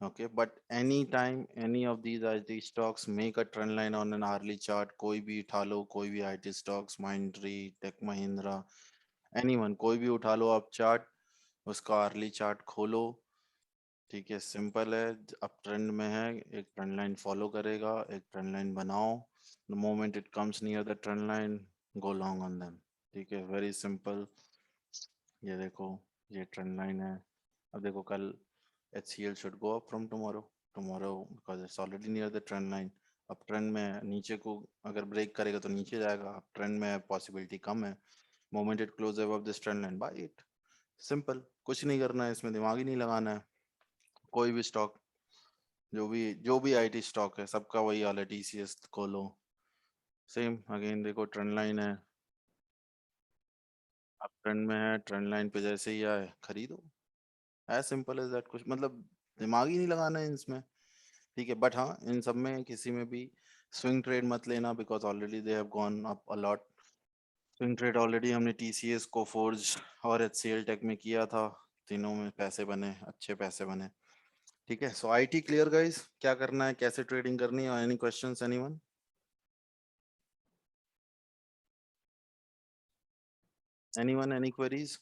Okay, but anytime any of these IT stocks make a trend line on an hourly chart, कोई भी उठा लो, कोई भी IT stocks, Mindtree, Tech Mahindra, anyone, कोई भी उठा लो आप chart, उसका hourly चार्ट खोलो। ठीक है, सिंपल है, अब ट्रेंड में है, एक ट्रेंड लाइन फॉलो करेगा, एक ट्रेंड लाइन बनाओ, the moment it comes near the trend line, go long on them. ठीक है, वेरी सिंपल। ये देखो, ये ट्रेंड लाइन है। अब देखो कल HCL should go up from tomorrow because it's already near the trend line। अब ट्रेंड में है, नीचे को अगर ब्रेक करेगा तो नीचे जाएगा, अब ट्रेंड में पॉसिबिलिटी कम है। Moment it close above this trend line, buy it. Simple, कुछ नहीं करना है इसमें, दिमाग ही नहीं लगाना है। कोई भी स्टॉक, जो भी आईटी स्टॉक है, सबका वही हाल है। TCS खोलो, सेम अगेन देखो, ट्रेंड लाइन है, अब ट्रेंड में है, ट्रेंड लाइन पे जैसे ही आए खरीदो, एज सिंपल एज दैट। कुछ मतलब दिमाग ही नहीं लगाना है इसमें। ठीक है, बट हाँ, इन सब में किसी में भी स्विंग ट्रेड मत लेना, because already they have gone up a lot. Swing trade already हमने TCS को, फोर्ज और HCL टेक में किया था, तीनों में पैसे बने, अच्छे पैसे बने। ठीक है, सो आईटी क्लियर गाइस, क्या करना है, कैसे ट्रेडिंग करनी है? Any questions anyone? Anyone, any queries?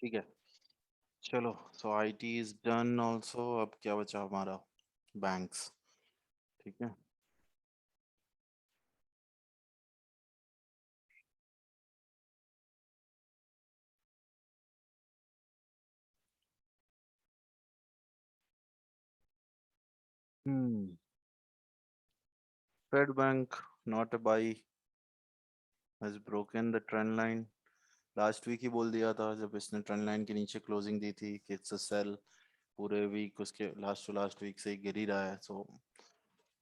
ठीक है, चलो, so IT is done also. अब क्या बचा हमारा? बैंक्स। ठीक है, Fed Bank, not a buy, has broken the trend line। Last week ही बोल दिया था जब इसने ट्रेंड लाइन के नीचे क्लोजिंग दी थी कि इट्स अ सेल। पूरे वीक उसके लास्ट टू लास्ट वीक से ही गिर ही रहा है, so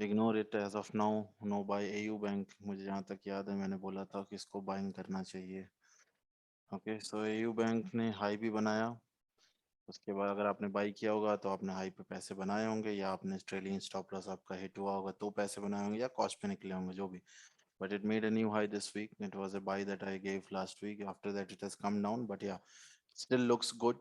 ignore it as of now. No buy AU bank, मुझे जहाँ तक याद है मैंने बोला था कि इसको बाइंग करना चाहिए। ओके, सो AU बैंक ने हाई भी बनाया, उसके बाद अगर आपने बाई किया होगा तो आपने हाई पे पैसे बनाए होंगे, या आपने ट्रेलिंग स्टॉप लॉस आपका हिट हुआ होगा तो पैसे बनाए होंगे, या कॉस्ट पे निकले होंगे, जो भी. But it made a new high this week. It was a buy that I gave last week. After that, it has come down. But yeah, still looks good.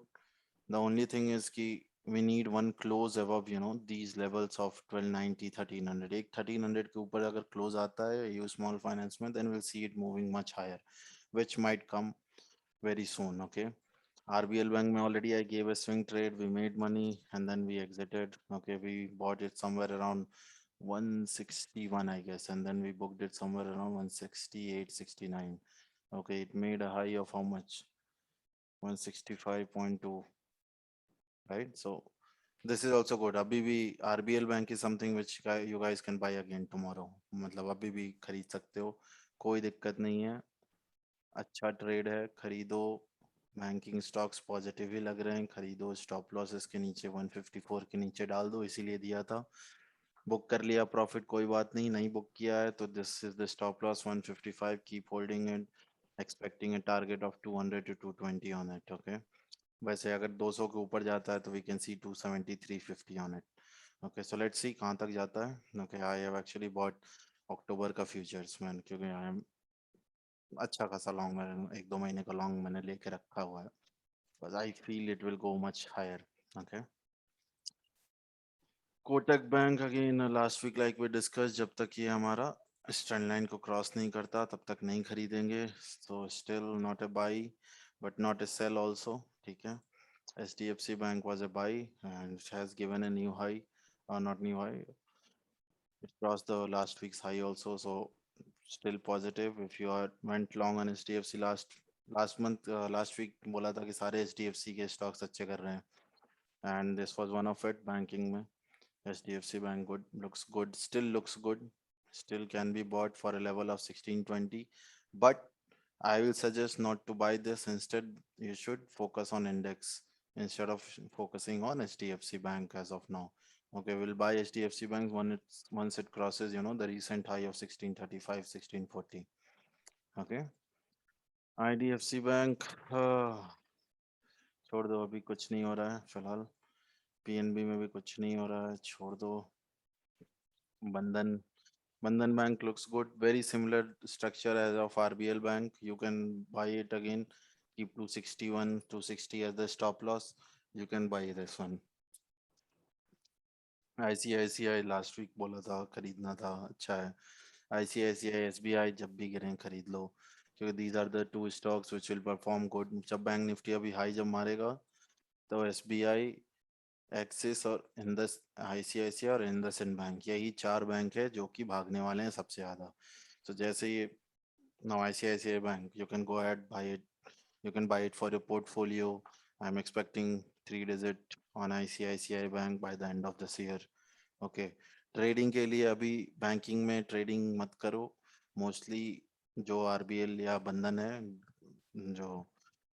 The only thing is कि we need one close above, these levels of 1290, 1300. एक 1300 के ऊपर अगर close आता है you small finance में, then we'll see it moving much higher, which might come very soon. Okay. RBL Bank में already I gave a swing trade. We made money and then we exited. Okay, we bought it somewhere around 161, I guess, and then we booked it somewhere around 168, 69. Okay, it made a high of how much? 165.2, right? So this is also good. अभी भी RBL Bank is something which you guys can buy again tomorrow. मतलब अभी भी खरीद सकते हो, कोई दिक्कत नहीं है. अच्छा ट्रेड है, खरीदो. बैंकिंग स्टॉक्स पॉजिटिव ही लग रहे हैं, खरीदो. स्टॉप लॉस इसके नीचे 154 के नीचे डाल दो, इसीलिए दिया था. बुक कर लिया प्रॉफिट, कोई बात नहीं. नहीं बुक किया है तो this is the stop loss 155. Keep holding it, expecting a target of 200 to 220 on it. Okay. वैसे अगर 200 के ऊपर जाता है तो we can see 270, 350 on it. Okay, so let's see कहाँ तक जाता है. Okay, I have actually bought October का फ्यूचर्स मैन, क्योंकि आई एम अच्छा खासा लॉन्ग, मैंने 1-2 महीने का लॉन्ग मैंने लेके रखा हुआ है. बस I feel it will go much higher. Okay. Kotak bank again last week like we discuss, जब तक ये हमारा स्ट्रेंड लाइन को क्रॉस नहीं करता तब तक नहीं खरीदेंगे. तो still not a buy but not a sell also. ठीक है. HDFC Bank was a buy and it has given a new high, or not new high. It crossed the last week's high also, so still positive. If you are went long on HDFC last month, last week बोला था कि सारे HDFC के stocks अच्छे कर रहे हैं, and this was one of it. Banking में HDFC Bank good, looks good, still looks good, still can be bought for a level of 1620, but I will suggest not to buy this. Instead, you should focus on index instead of focusing on HDFC Bank as of now. Okay, we'll buy HDFC Bank once it crosses, the recent high of 1635, 1640. Okay. IDFC Bank, छोड़ दो, अभी कुछ नहीं हो रहा है फिलहाल. PNB में भी कुछ नहीं हो रहा है, छोड़ दो. Bandhan Bank looks good, very similar structure as of RBL Bank. You can buy it again, keep 261, 260 as the stop loss. You can buy this one. ICICI last week बोला था खरीदना था, अच्छा है. ICICI, SBI जब भी गिरे खरीद लो, क्योंकि these are the two stocks which will perform good. जब बैंक निफ्टी अभी हाई जब मारेगा तो SBI, एक्सिस और इंडस, ICICI और इंडसइंड बैंक, यही 4 बैंक है जो कि भागने वाले हैं सबसे ज्यादा. तो जैसे ये now ICICI Bank, you can go ahead buy it. You can buy it for your portfolio. I'm expecting 3 digit on ICICI Bank by the end of this year. Okay. Trading के लिए अभी बैंकिंग में trading मत करो. Mostly जो RBL या बंधन है, जो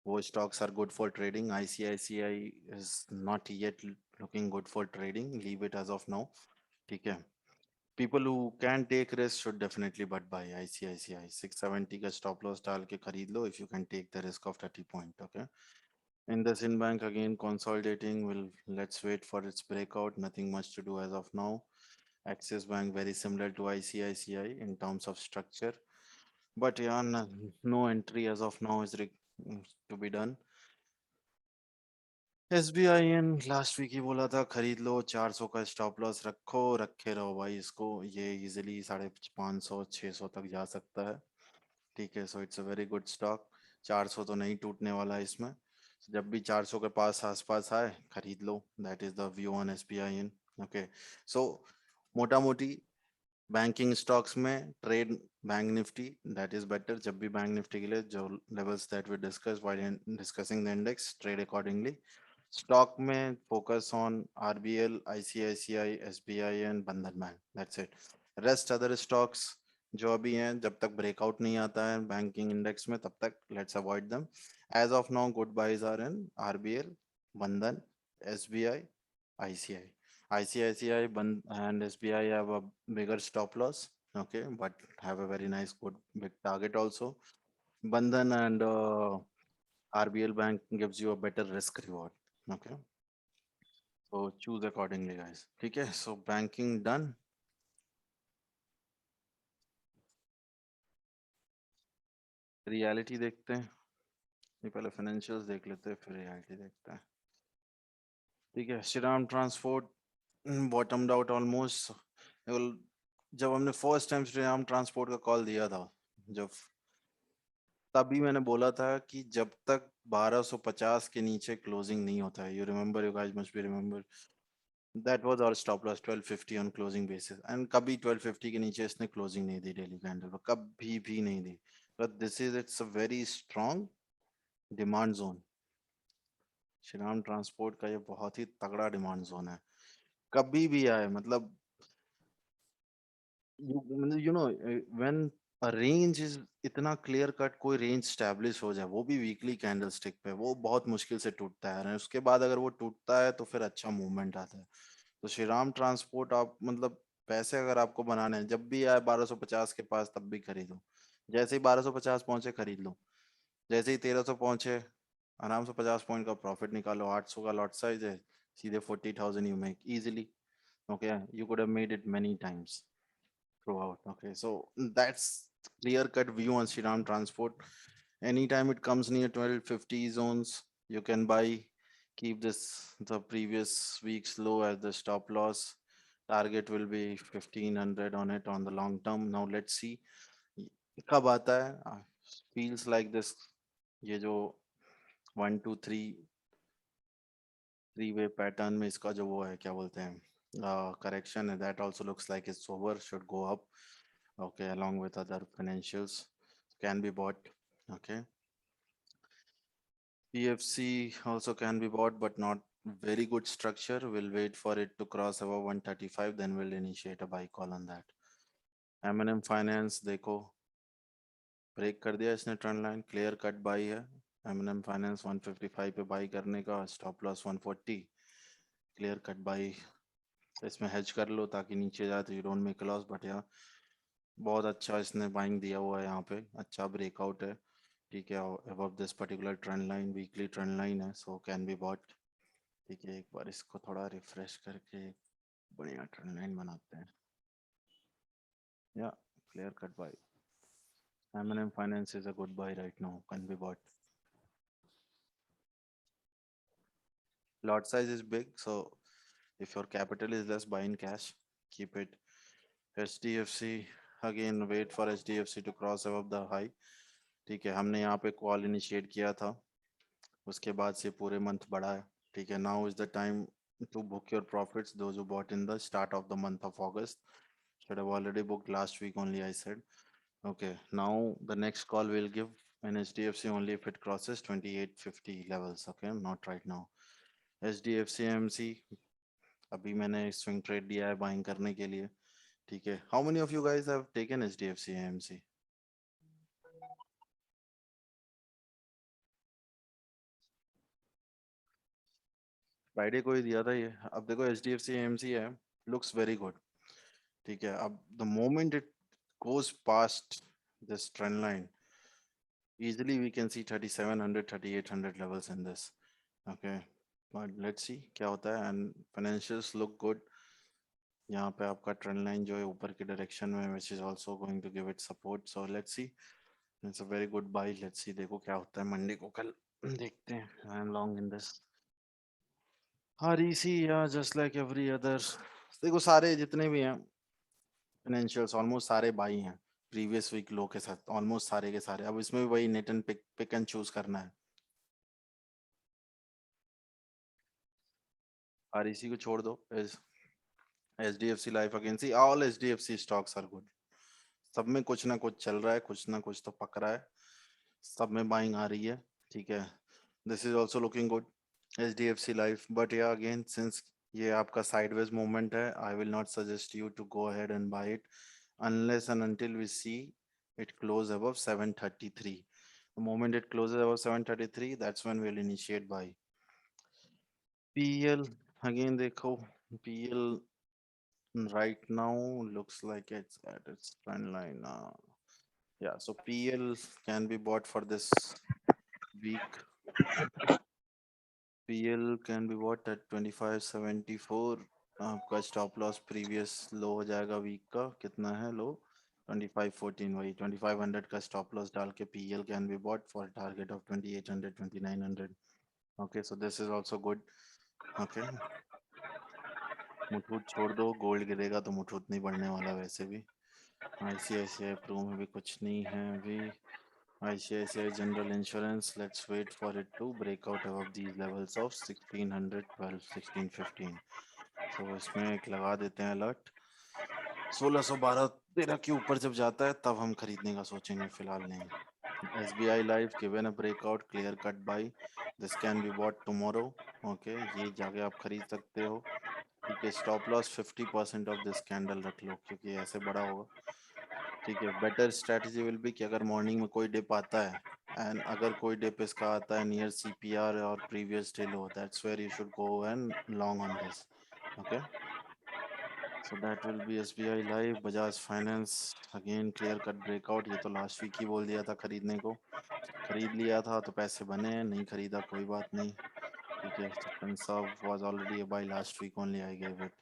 वो stocks are good for trading. ICICI is not yet looking good for trading. Leave it as of now. ठीक है. People who can take risk should definitely but buy ICICI. 670 का stop loss डाल के खरीद लो if you can take the risk of 30 point. Okay. IndusInd Bank again consolidating. Let's wait for its breakout. Nothing much to do as of now. Axis Bank very similar to ICICI in terms of structure, but yeah, no entry as of now is to be done. SBI last week ही बोला था खरीद लो, 400 का stop loss रखो, रखे रहो भाई इसको. ये इजिली 550, 600 तक जा सकता है. ठीक है. So it's a very good stock. 400 तो नहीं टूटने वाला है इसमें. जब भी 400 के पास आसपास आए खरीद लो. That is the view on SBI. Okay. So मोटा मोटी बैंकिंग स्टॉक्स में trade bank Nifty, that is better. जब भी बैंक निफ्टी के लिए जो levels that we discuss while discussing the index, trade accordingly. Stock में focus on RBL, ICICI, SBI and Bandhan Bank. That's it. Rest other stocks जो अभी हैं, जब तक ब्रेकआउट नहीं आता है बैंकिंग इंडेक्स में तब तक let's avoid them. As of now good buys are in RBL, Bandhan, SBI, ICICI and SBI have a bigger stop loss, okay, but have a very nice good big target also. Bandhan and RBL Bank gives you a better risk reward. Okay, so choose accordingly, guys. ठीक है, so banking done. Reality देखते हैं, ये पहले financials देख लेते हैं फिर रियलिटी देखते हैं. ठीक है, श्रीराम ट्रांसपोर्ट बॉटम्ड आउट ऑलमोस्ट. जब हमने फर्स्ट टाइम श्रीराम ट्रांसपोर्ट का कॉल दिया था, जब तभी मैंने बोला था कि जब तक 1250 के नीचे क्लोजिंग नहीं होता है, you remember, you guys must be remember, that was our stop loss 1250 on closing basis. And कभी 1250 के नीचे इसने क्लोजिंग नहीं दी डेली कैंडल पर, कभी भी नहीं दी. But this is, it's a very strong demand zone. Shriram Transport का ये बहुत ही तगड़ा डिमांड जोन है, कभी भी आए. मतलब you know when a range is इतना क्लियर कट, कोई रेंज स्टैब्लिश हो जाए, वो भी वीकली कैंडल स्टिक पे, वो बहुत मुश्किल से टूटता है. उसके बाद अगर वो टूटता है तो फिर अच्छा मूवमेंट आता है. तो श्रीराम ट्रांसपोर्ट आप मतलब पैसे अगर आपको बनाने हैं, जब भी आए 1250 के पास तब भी खरीदो. जैसे ही 1250 पहुंचे खरीद लो, जैसे ही 1300 पहुंचे आराम से 50 पॉइंट का प्रॉफिट निकालो. 800 का लॉट साइज है, सीधे 40,000 you make easily. Okay, you could have made it many times throughout. Okay, so that's clear cut view on Shriram Transport. Anytime it comes near 1250 zones, you can buy. Keep this the previous week's low as the stop loss. Target will be 1500 on it on the long term. Now let's see कब आता है. Feels like this, ये जो 1 2 3 वे pattern में इसका जो वो है क्या बोलते हैं करेक्शन है, that also looks like it's over, should go up. Okay, along with other financials can be bought. Okay, PFC also can be bought but not very good structure. We'll wait for it to cross above 135, then we'll initiate a buy call on that. M&M Finance देखो break कर दिया इसने, trend line clear cut by है. M&M Finance 155 पे by करने का, stop loss 140, clear cut by. इसमें hedge कर लो ताकि नीचे जाए तो you don't make loss. But यार बहुत अच्छा इसने बाइंग दिया हुआ है यहाँ पे, अच्छा ब्रेकआउट है. ठीक है, above this particular trend line, weekly trend line है, सो कैन बी बॉट. ठीक है, एक बार इसको थोड़ा रिफ्रेश करके बढ़िया ट्रेंड लाइन बनाते हैं. या clear cut by. M&M Finance is a good buy right now, can be bought. Lot size is big, so if your capital is less, buy in cash, keep it. HDFC, again wait for HDFC to cross above the high. ठीक है, हमने यहाँ पे call initiate किया था, उसके बाद से पूरे मंथ बढ़ा है. ठीक है, now is the time to book your profits. Those who bought in the start of the month of August should have already booked last week only, I said. Okay, now the next call we'll give an HDFC only if it crosses 2850 levels. Okay, not right now. HDFC AMC अभी मैंने swing trade दिया है buying करने के लिए. ठीक है, how many of you guys have taken HDFC AMC? Friday को ही दिया था ये. अब देखो HDFC AMC है, looks very good. ठीक है, अब the moment it goes past this trend line, easily we can see 3700 3800 levels in this. Okay, but let's see क्या होता है. And financials look good. यहाँ पे आपका ट्रेंड लाइन जो है ऊपर की डायरेक्शन में, which is also going to give it support. So let's see, it's a very good buy. Let's see, देखो क्या होता है मंडे को, कल देखते हैं. I am long in this. REC, yeah, just like every other. देखो सारे जितने भी हैं फाइनेंशियल्स ऑलमोस्ट सारे बाई हैं प्रीवियस वीक लो के साथ, ऑलमोस्ट सारे के सारे. अब इसमें भी वही net and pick and choose करना है. REC को छोड़ दो. HDFC life again, see all HDFC stocks are good. सब में कुछ ना कुछ चल रहा है, कुछ ना कुछ तो पक रहा है, सब में बाइंग आ रही है. ठीक है, this is also looking good HDFC life. But या अगेन सिंस ये आपका साइडवेज मूवमेंट है, I will not suggest you to go ahead and buy it unless and until we see it close above 733. The moment it closes above 733, that's when we'll initiate buy. PL, again देखो PL right now looks like it's at its trend line. Yeah, so PL can be bought for this week. PL can be bought at 25.74. आपका stop loss previous लो हो जाएगा week का, कितना है लो? 25.14. वही 2500 का stop loss डाल के PL can be bought for target of 2800 2900. Okay, so this is also good. Okay, Muthoot छोड़ दो, गोल्ड गिरेगा तो मुठूट नहीं बढ़ने वाला वैसे भी। ICICI प्रो में भी कुछ नहीं है अभी। ICICI General Insurance, let's wait for it to break out above these levels of 1600, 12, 16, 15. So इसमें एक लगा देते हैं अलर्ट। 1612 13 के ऊपर जब जाता है तब हम खरीदने का सोचेंगे, फिलहाल नहीं। SBI Life given a breakout, clear cut buy. This can be bought tomorrow. Okay, ये जाके आप खरीद सकते हो। ठीक है, stop loss 50% of this candle रख लो क्योंकि ऐसे बड़ा होगा। ठीक है, बेटर स्ट्रेटजी विल बी कि अगर मॉर्निंग में कोई डिप आता है एंड अगर कोई डिप इसका आता है नियर CPR और previous day low, that's where you should go and long on this. Okay, so that will be SBI life. Bajaj finance again clear cut breakout, ये तो लास्ट वीक ही बोल दिया था खरीदने को, खरीद लिया था तो पैसे बने, नहीं खरीदा कोई बात नहीं। ठीक है, तो conserve was already a buy last week only, I gave it.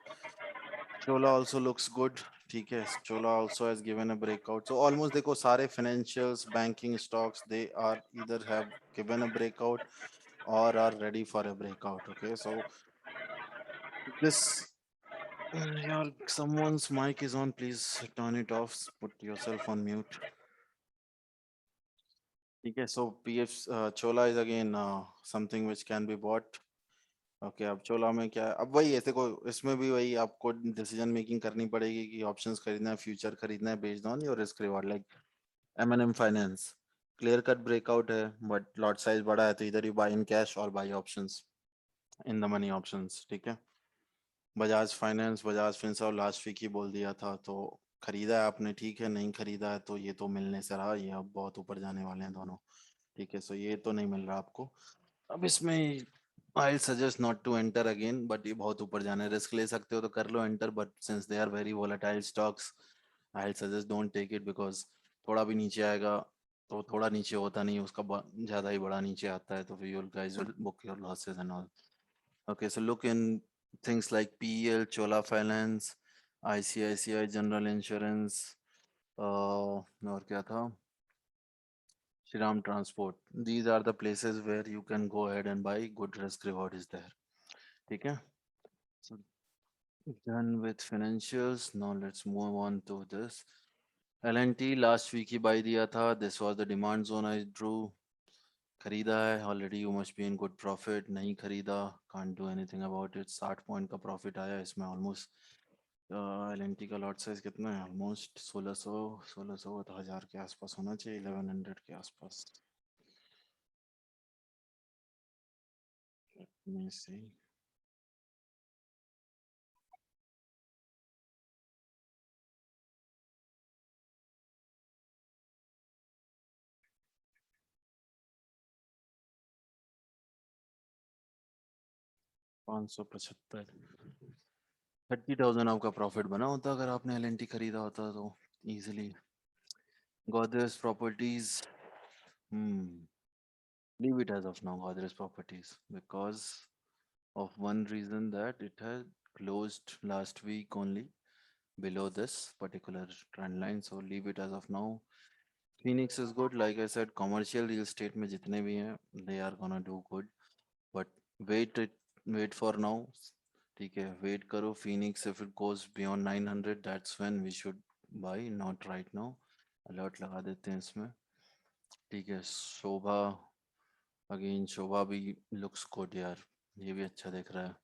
Chola also looks good. ठीक है, Chola also has given a breakout. So almost देखो सारे financials, banking stocks, they are either have given a breakout or are ready for a breakout. Okay, so this your someone's mic is on. Please turn it off. Put yourself on mute. ठीक है, so Chola is again something which can be bought. Okay, अब चोला में क्या है, अब वही ऐसे को इसमें भी वही आपको डिसीजन मेकिंग करनी पड़ेगी कि ऑप्शंस खरीदना है, फ्यूचर खरीदना है based on your risk reward. Like M&M finance clear cut breakout है बट लॉट साइज बड़ा है, तो इधर यू बाय इन कैश और buy options in the money options. ठीक है, बजाज फाइनेंस, बजाज फिनसर्व लास्ट वीक ही बोल दिया था तो खरीदा है आपने, ठीक है, नहीं खरीदा है तो ये तो मिलने से रहा, ये अब बहुत ऊपर जाने वाले हैं दोनों। ठीक है, सो ये तो नहीं मिल रहा आपको अब इसमें। I suggest not to enter again, but ये बहुत ऊपर जाना है, रिस्क ले सकते हो तो कर लो enter, but since they are very volatile stocks I suggest don't take it, because थोड़ा भी नीचे आएगा तो थोड़ा नीचे होता नहीं उसका ज्यादा ही बड़ा नीचे आता है, तो फिर your guys will book your losses and all. Okay, so look in things like PEL, Chola finance, ICICI general insurance, और क्या था, Shriram Transport. These are the places where you can go ahead and buy, good risk reward is there. ठीक है, so done with financials. Now let's move on to this. L&T last week he buy दिया था, this was the demand zone I drew. खरीदा है already, you must be in good profit. नहीं खरीदा, can't do anything about it. 60 point का profit आया इसमें almost. L&T का लॉट साइज कितना है, ऑलमोस्ट 1600 तो 1000 के आसपास होना चाहिए, 1100 के आसपास। Let me see. $575, 30,000 आपका प्रॉफिट बना होता अगर आपने L&T खरीदा होता तो easily. Godrej Properties, leave it as of now, Godrej Properties, because of one reason that it had closed last week only below this particular trend line, so leave it as of now. Phoenix is good, like I said, commercial real estate में जितने भी हैं they are gonna do good, but wait for now. ठीक है, wait करो Phoenix, if it goes beyond 900 that's when we should buy, not right now. Alert लगा देते हैं इसमें। ठीक है, शोभा, अगेन शोभा भी लुक्स गुड यार, ये भी अच्छा दिख रहा है।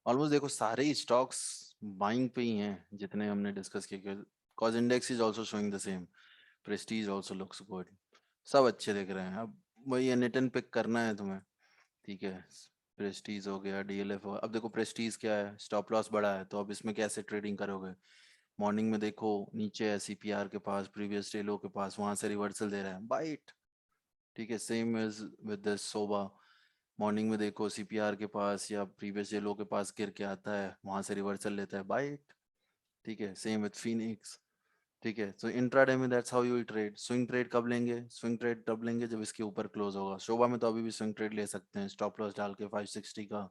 ऑलमोस्ट देखो सारे ही स्टॉक्स बाइंग पे ही हैं जितने हमने डिस्कस किए, cause index is also showing the same, Prestige also looks good, सब अच्छे दिख रहे हैं। अब वही निट एंड पिक करना है तुम्हें। ठीक है, प्रेस्टीज हो गया, DLF हो, अब देखो प्रेस्टीज क्या है, स्टॉप लॉस बड़ा है तो अब इसमें कैसे ट्रेडिंग करोगे। मॉर्निंग में देखो नीचे है CPR के पास, प्रीवियस डे लो के पास, वहां से रिवर्सल दे रहा है, बाइट। ठीक है, same is with this Zobah, morning में देखो CPR के पास या प्रीवियस डे लो के पास गिर के आता है, वहां से रिवर्सल लेता है, बाइट। ठीक है, सेम विद फिनिक्स, ठीक है, सो इंट्राडे में that's how you will trade. Swing trade कब लेंगे? स्विंग ट्रेड तब लेंगे जब इसके ऊपर क्लोज होगा. शोभा में तो अभी भी स्विंग ट्रेड ले सकते हैं, स्टॉप लॉस डाल के 560 का.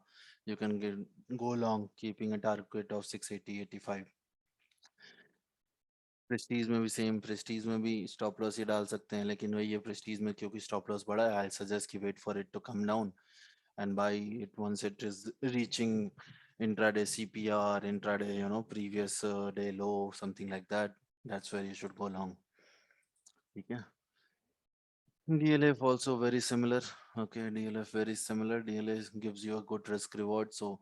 You can get go long keeping a target of 680 85. Prestige में भी सेम, प्रेस्टीज में भी स्टॉप लॉस ही डाल सकते हैं, लेकिन वही है प्रेस्टीज में क्योंकि स्टॉप लॉस बड़ा है, आई सजेस्ट कि wait for it to come down and buy it once it is reaching intraday CPR, intraday, previous day low, something like that. That's where you should go long. ठीक है. DLF also very similar. Okay, DLF very similar. DLF gives you a good risk reward. So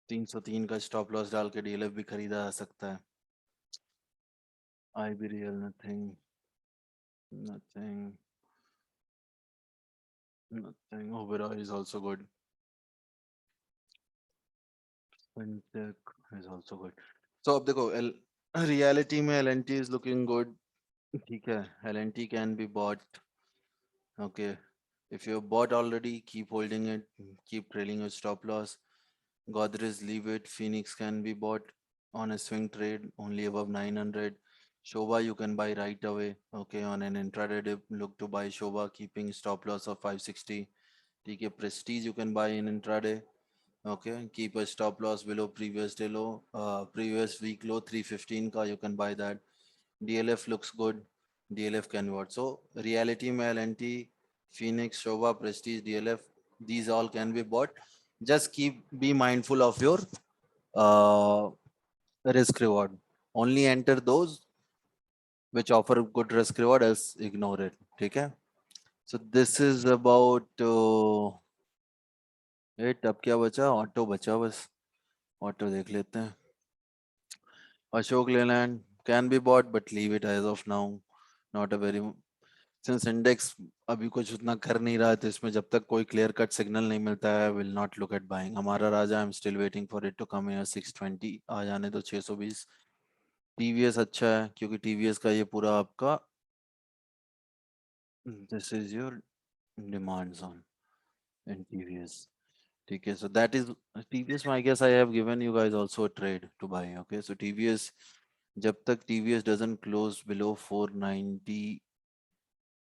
303 का stop loss डाल के DLF भी खरीदा जा सकता है. IB real nothing, nothing, nothing. Oberoi is also good. Fintech is also good. So अब देखो reality में LNT is looking good. ठीक है, LNT can be bought. Okay, if you bought already, keep holding it, keep trailing your stop loss. Godrej, leave it. Phoenix can be bought on a swing trade only above 900. Shobha you can buy right away. Okay, on an intraday dip, look to buy Shobha, keeping stop loss of 560. ठीक है, Prestige you can buy in intraday. Okay, keep a stop loss below previous day low, previous week low 315 ka, you can buy that. DLF looks good. DLF can be what? So reality में LNT, Phoenix, Shobha, Prestige, DLF, these all can be bought. Just be mindful of your uh, risk reward. Only enter those which offer good risk reward, else ignore it. ठीक है? So this is about it. अब क्या बचा? Auto बचा बस. Auto देख लेते हैं. Ashok Leyland can be bought, but leave it as of now. Not a very, since index अभी कुछ उतना कर नहीं रहा है, तो इसमें जब तक कोई क्लियर कट सिग्नल नहीं मिलता है, will not look at buying. हमारा राजा, I'm still waiting for it to come here 620. आ जाने तो 620. TVS अच्छा है क्योंकि TVS का ये पूरा आपका, this is your demand zone in TVS. ठीक है, so that is TVS. I guess I have given you guys also a trade to buy. Okay, so TVS, जब तक TVS doesn't close below 490,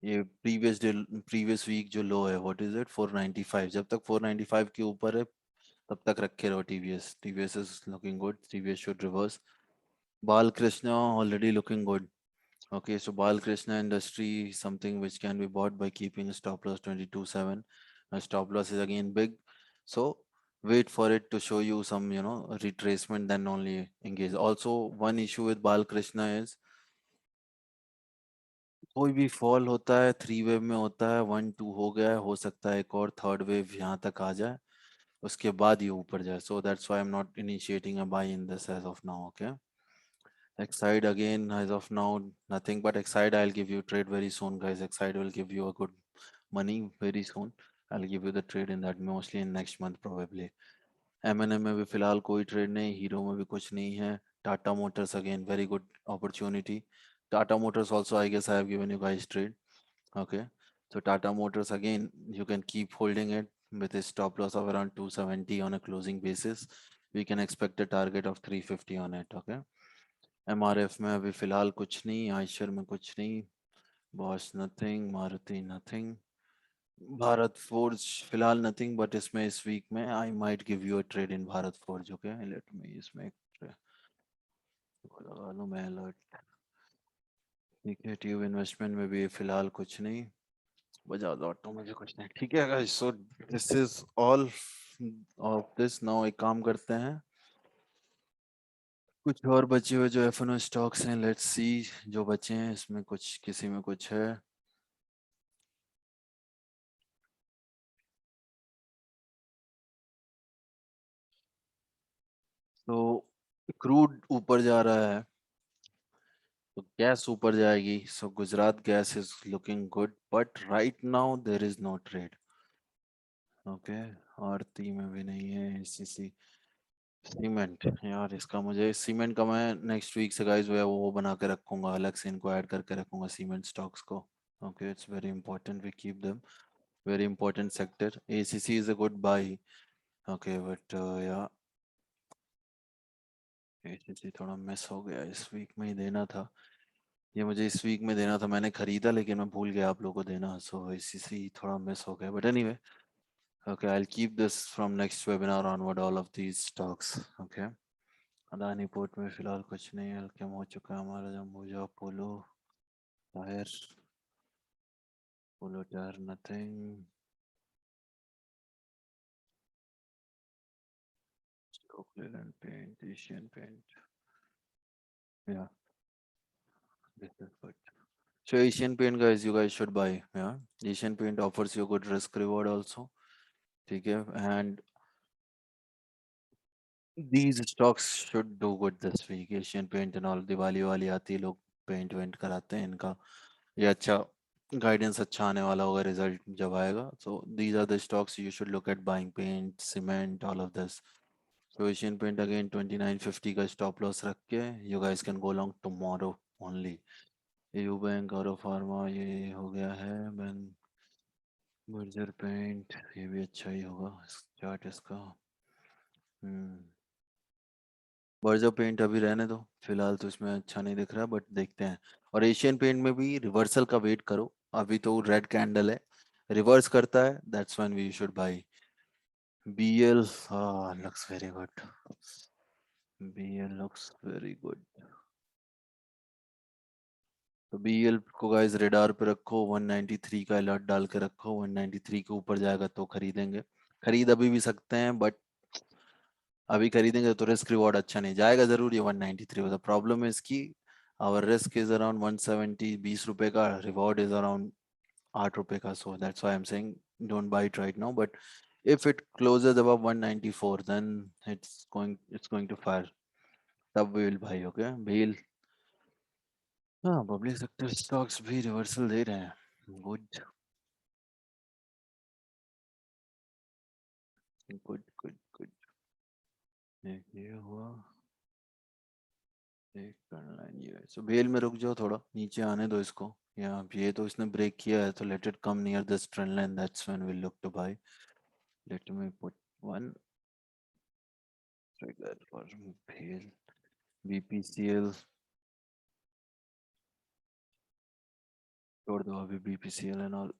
ये previous week जो लो है, what is it, 495, जब तक 495 के ऊपर है तब तक रखे रहो TVS. TVS is looking good. TVS should reverse. Balkrishna already looking good. Okay, so Balkrishna Industry, something which can be bought by keeping a stop loss 22.7. Stop loss is again big, so wait for it to show you some, retracement, then only engage. Also, one issue with Balkrishna is कोई भी fall होता है 3 wave में होता है, 1 2 हो गया है, हो सकता है एक और थर्ड वेव यहाँ तक आ जाए, उसके बाद ये ऊपर जाए. So that's why I'm not initiating a buy in this as of now. Okay. Exide again, as of now, nothing but Exide. I'll give you trade very soon, guys. Exide will give you a good money very soon. I'll give you the trade in that mostly in next month probably. M&M में भी फिलहाल कोई trade नहीं, hero में भी कुछ नहीं है. Tata Motors again, very good opportunity. Tata Motors also, I guess I have given you guys trade. Okay, so Tata Motors again, you can keep holding it with a stop loss of around 270 on a closing basis. We can expect a target of 350 on it. Okay. MRF में अभी फिलहाल कुछ नहीं, आयशर में कुछ नहीं, Bosch nothing, Maruti nothing, Bharat forge फिलहाल nothing, but इसमें इस वीक में I might give you a trade in Bharat forge. Okay, let me इसमें लगा लूं मैं अलर्ट. ठीक है, ट्यूब इन्वेस्टमेंट में भी फिलहाल कुछ नहीं, बजाज ऑटो में भी कुछ नहीं. ठीक है guys, so this is all of this. Now एक काम करते हैं, कुछ और बचे हुए जो एफएनओ स्टॉक्स हैं, लेट्स सी जो बचे हैं इसमें कुछ किसी में कुछ है. तो क्रूड ऊपर जा रहा है तो गैस ऊपर जाएगी. So Gujarat gas is looking good, but right now there is no trade. Okay, Aarti में भी नहीं है. सीसी सीमेंट, यार इसका मुझे सीमेंट का मैं नेक्स्ट वीक से गाइस वो बना के रखूंगा, अलग से इनको ऐड करके रखूंगा सीमेंट स्टॉक्स को. Okay, it's very important we keep them, very important sector. ACC is a good buy. Okay, but yeah, ACC थोड़ा मिस हो गया, इस वीक में ही देना था, ये मुझे इस वीक में देना था, मैंने खरीदा लेकिन मैं भूल गया आप लोगों को देना, सो ACC थोड़ा मिस हो गया, but anyway okay, I'll keep this from next webinar onward, all of these stocks. Okay, Adani port में फिलहाल कुछ नहीं, एल्केम हो चुका है हमारा, Ambuja, polo tyre, polo tyre nothing, Cochlear paint, Asian paint, yeah, this is good. So Asian paint guys, you guys should buy, yeah, Asian paint offers you good risk reward also, ठीक है, and these stocks should do good this week. Asian paint and all, Diwali वाली आती है, लोग paint went कराते हैं इनका, ये अच्छा गाइडेंस अच्छा आने वाला होगा रिजल्ट जब आएगा, so these are the stocks you should look at buying, paint, cement, all of this. So Asian paint again 2950 का stop loss रख के you guys can go long tomorrow only. AU bank, Oro Pharma ये हो गया है, then Berger paint ये भी अच्छा ही होगा, चार्ट इसका, बर्जर पेंट अभी रहने दो फिलहाल, तो इसमें अच्छा नहीं दिख रहा, बट देखते हैं, और एशियन पेंट में भी रिवर्सल का वेट करो, अभी तो रेड कैंडल है, रिवर्स करता है that's when we should buy. BL looks very good, BL looks very good, तो BL को गाइस रेडार पे रखो, 193 का अलर्ट डाल के रखो, 193 के ऊपर जाएगा तो खरीदेंगे, खरीद अभी भी सकते हैं, बट अभी खरीदेंगे तो रिस्क रिवॉर्ड अच्छा नहीं, जाएगा जरूर ये 193, द प्रॉब्लम है इसकी, आवर रिस्क इज अराउंड 170, 20 रुपए का, रिवॉर्ड इज अराउंड 8 रुपए का, so that's why I am saying don't buy it right now, but if it closes above 194 then it's going to fire, तब we will buy, okay BHEL, हाँ public sector stocks भी reversal दे रहे हैं, good good good good, ये हुआ एक trend line, ये सो bell में रुक जाओ, थोड़ा नीचे आने दो इसको, या ये तो इसने ब्रेक किया है, तो let it come near this trend line, that's when we look to buy, let me put one trigger for BEL, BPCL छोड़ दो अभी, BPCL and all,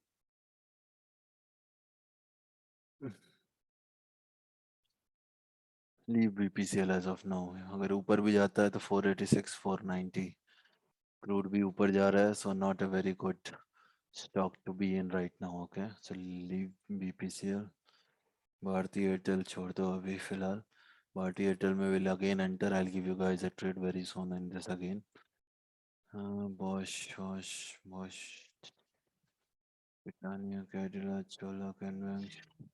leave BPCL as of now, अगर ऊपर भी जाता है तो 486 490, क्रूड भी ऊपर जा रहा है, so not a very good stock to be in right now, okay, so leave BPCL, Bharti Airtel छोड़ दो अभी फिलहाल, भारती एयरटेल में will again enter, I'll give you guys a trade very soon in this again, Bosch, Britannia, Cadila, Chola, Convention,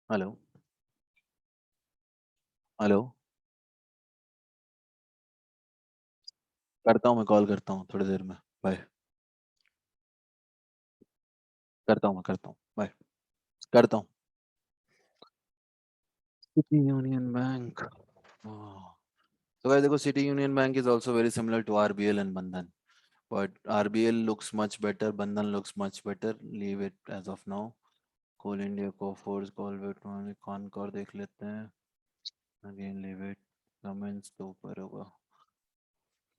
hello hello, करता हूँ मैं, call करता हूँ थोड़ी देर में, बाय, करता हूँ बाय, करता हूँ, सिटी यूनियन बैंक, तो guys देखो, city union bank is also very similar to RBL and Bandhan, but RBL looks much better, Bandhan looks much better, leave it as of now, Coal India, Coforge, कॉलवेट, कॉनकॉर देख लेते हैं, अगेन लीव इट, कमेंट्स तो ऊपर होगा,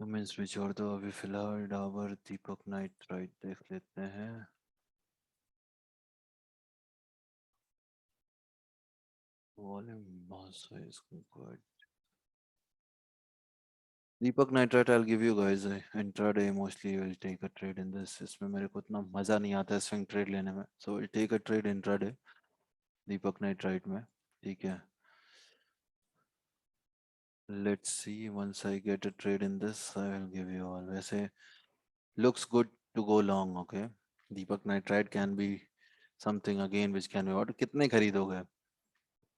comments भी छोड़ दो अभी फिलहाल, डाबर, दीपक नाइट्राइट देख लेते हैं, वॉल्यूम बहुत है इसको, good, Deepak nitrite I'll give you guys a intraday, mostly will take a trade in this, इसमें मेरे को इतना मजा नहीं आता है स्विंग ट्रेड लेने में, so we'll take a trade intraday Deepak nitrite में, ठीक है, let's see, once I get a trade in this I will give you all, वैसे looks good to go long, okay, Deepak Nitrite can be something again which can be, what कितने खरीदोगे,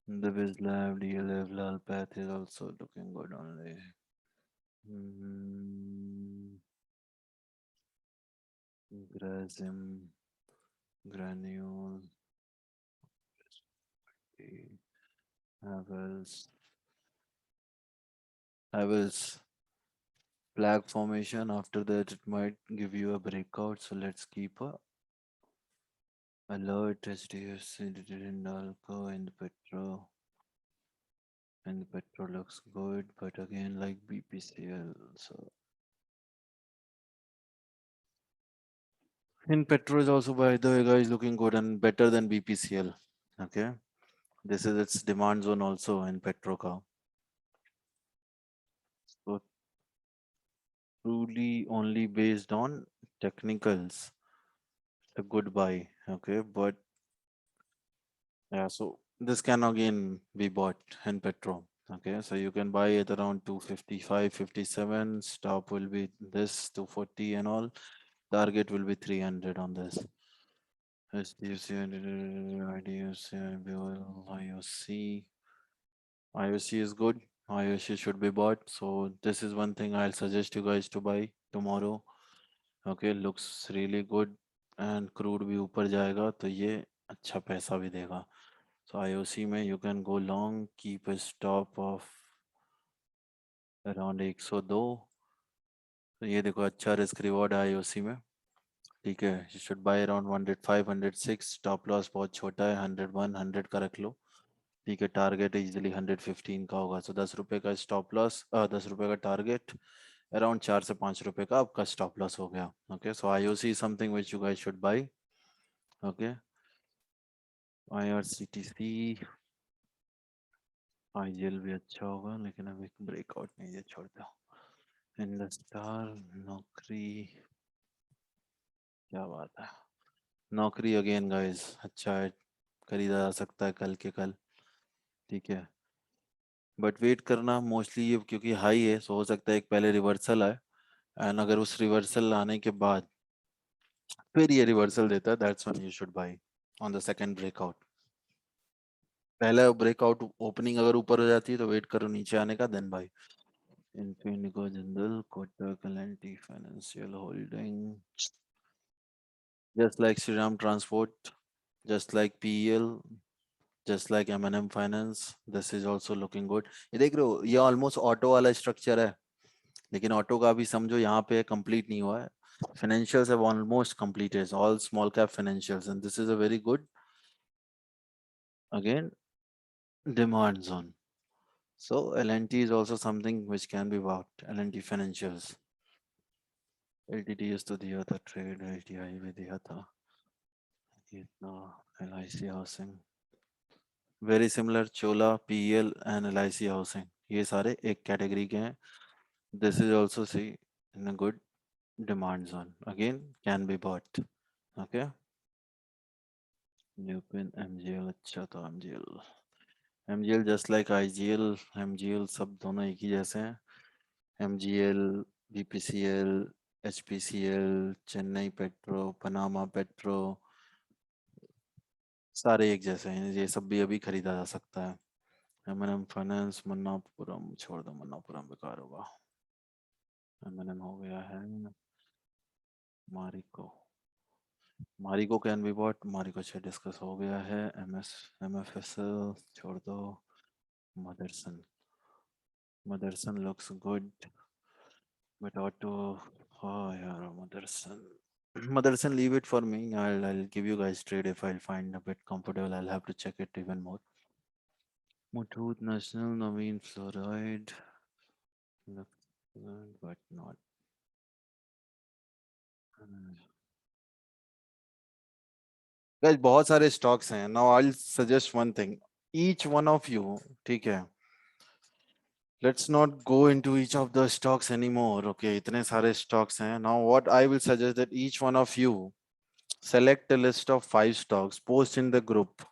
the Bizlab, DLF, Lalpath is also looking good only, Grazim, Granule, Havels flag formation, after that it might give you a breakout, so let's keep a Alert HDFC, Hindalco, and Petro. And Petro looks good, but again, like BPCL. So in Petro is also, by the way, guys, looking good and better than BPCL. Okay, this is its demand zone also in Petro ka. So truly only based on technicals, a good buy. Okay, but yeah, so this can again be bought in Petro. Okay, so you can buy it around 255, 57. Stop will be this 240 and all. Target will be 300 on this. SDFC, IDFC, IOC. IOC is good. IOC should be bought. So this is one thing I'll suggest you guys to buy tomorrow. Okay, looks really good. And crude भी ऊपर जाएगा तो ये अच्छा पैसा भी देगा. So IOC में you can go long, keep a stop of around 102. तो ये देखो अच्छा रिस्क रिवॉर्ड है IOC में. ठीक है, you should buy around 105, 106. Stop loss बहुत छोटा है, 101, 100 का रख लो. ठीक है, टारगेट इजीली 115 का होगा. सो 10 रुपए का स्टॉप लॉस, 10 रुपए का टारगेट, अराउंड 4 से 5 रुपए का आपका स्टॉप लॉस हो गया. Okay, so IOC is something which you guys should buy. Okay, IRCTC, IGL भी अच्छा होगा, लेकिन अभी ब्रेकआउट नहीं है, छोड़ दो. इंडस्टार, नौकरी, क्या बात है. नौकरी अगेन गाइस अच्छा है, खरीदा जा सकता है कल के कल. ठीक है, बट वेट करना मोस्टली ये क्योंकि हाई है, सो हो सकता है एक पहले रिवर्सल आए. एंड अगर उस रिवर्सल आने के बाद फिर ये रिवर्सल देता है, that's when you should buy on the second breakout. पहला ब्रेकआउट ओपनिंग अगर ऊपर हो जाती है तो वेट करो नीचे आने का, देन बाय. इन्फिनिको, Jindal, Kotak, L and T financial holding, just like Shriram Transport, just like PEL, just like M&M finance, this is also looking good. ये देख रहे हो, ये ऑलमोस्ट ऑटो वाला स्ट्रक्चर है, लेकिन ऑटो का भी समझो यहाँ पे कंप्लीट नहीं हुआ है. Financials have almost completed, all small cap financials, and this is a very good, again, demand zone. So L&T is also something which can be bought. L&T financials. LTTS तो दिया था, trade ITI भी दिया था. इतना LIC housing. Very similar, Chola, PEL and LIC housing. ये सारे एक category के हैं. This is also see in a good demand zone. Again, can be bought. Okay. Lupin, MGL, अच्छा था MGL. MGL just like IGL, MGL सब दोनों एक ही जैसे हैं. MGL, BPCL, HPCL, Chennai petro, Panama petro, सारे एक जैसे हैं. ये सब भी अभी खरीदा जा सकता है. M&M फाइनेंस, मन्नापुरम छोड़ दो, मन्नापुरम बेकार होगा. M&M हो गया है. Marico can be bought, Marico से डिस्कस हो गया है. MFSL छोड़ दो. Motherson looks good, but auto, oh yeah, Motherson, leave it for me. I'll give you guys trade if I'll find a bit comfortable. I'll have to check it even more. Muthoot National, Naveen Fluoride, looks good, but not. Guys, बहुत सारे stocks हैं. Now I'll suggest one thing. Each one of you, ठीक है? Let's not go into each of the stocks anymore. Okay, इतने सारे stocks हैं. Now what I will suggest that each one of you select a list of 5 stocks, post in the group.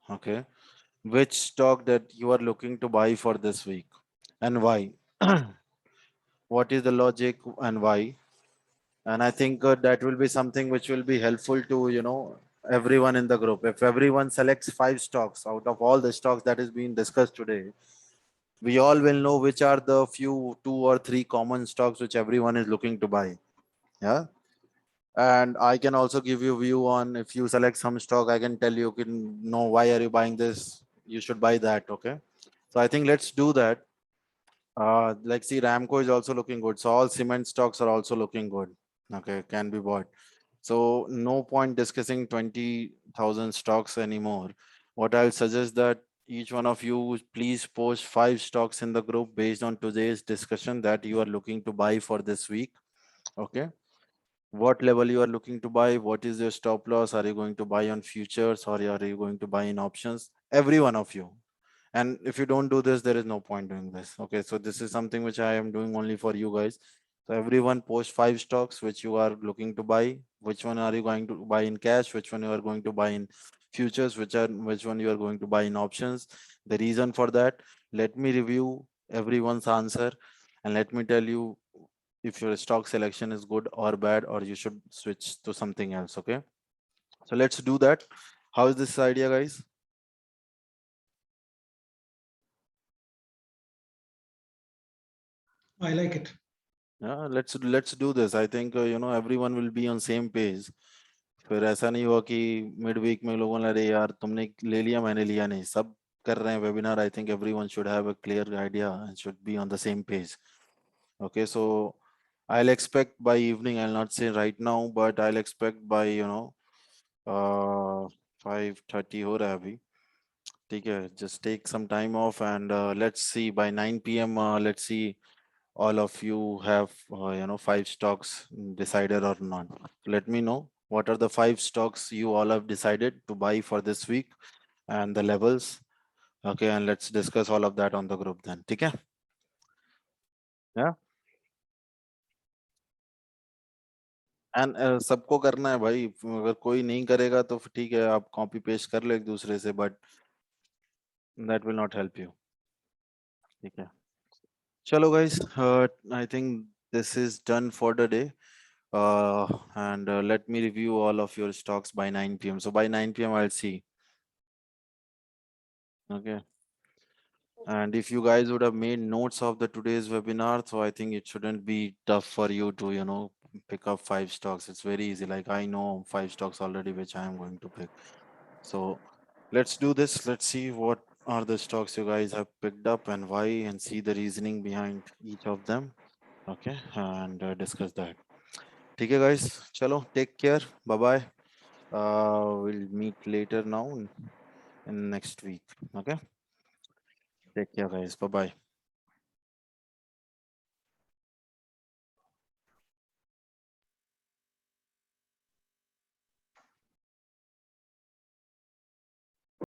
Okay, which stock that you are looking to buy for this week and why. What is the logic and why? And I think that will be something which will be helpful to everyone in the group. If everyone selects 5 stocks out of all the stocks that is being discussed today, we all will know which are the few 2 or 3 common stocks which everyone is looking to buy. Yeah, and I can also give you view on, if you select some stock, I can tell you can know why are you buying this, you should buy that. Okay, so I think let's do that. Like see, Ramco is also looking good, so all cement stocks are also looking good. Okay, can be bought. So no point discussing 20,000 stocks anymore. What I'll suggest that each one of you please post 5 stocks in the group based on today's discussion that you are looking to buy for this week. Okay. What level you are looking to buy, what is your stop loss, are you going to buy on futures or are you going to buy in options? Every one of you. And if you don't do this, there is no point doing this. Okay, so this is something which I am doing only for you guys. So everyone post 5 stocks which you are looking to buy. Which one are you going to buy in cash? Which one you are going to buy in futures? Which one you are going to buy in options? The reason for that, let me review everyone's answer and let me tell you if your stock selection is good or bad, or you should switch to something else. Okay, so let's do that. How is this idea, guys? I like it. Yeah, let's do this. I think everyone will be on same page. फिर ऐसा नहीं हुआ कि mid week में लोगों ने अरे यार तुमने ले लिया मैंने लिया नहीं, सब कर रहे हैं webinar. I think everyone should have a clear idea and should be on the same page. Okay, so I'll expect by evening, I'll not say right now, but I'll expect by 5:30 हो रहा है अभी. ठीक है, just take some time off and let's see by 9 p.m. Let's see all of you have 5 stocks decided or not. Let me know what are the 5 stocks you all have decided to buy for this week and the levels. Okay, and let's discuss all of that on the group then. ठीक है? Yeah. And सबको करना है भाई. अगर कोई नहीं करेगा तो फिर ठीक है, आप कॉपी पेस्ट कर लो एक दूसरे से, but that will not help you. ठीक है, चलो guys, I think this is done for the day. And let me review all of your stocks by 9 p.m. So by 9 p.m. I'll see. Okay. And if you guys would have made notes of the today's webinar, so I think it shouldn't be tough for you to, pick up 5 stocks. It's very easy. Like I know 5 stocks already, which I am going to pick. So let's do this. Let's see what are the stocks you guys have picked up and why, and see the reasoning behind each of them. Okay. And discuss that. Okay, guys. Chalo, take care. Bye bye. We'll meet later now in next week. Okay. Take care, guys. Bye bye.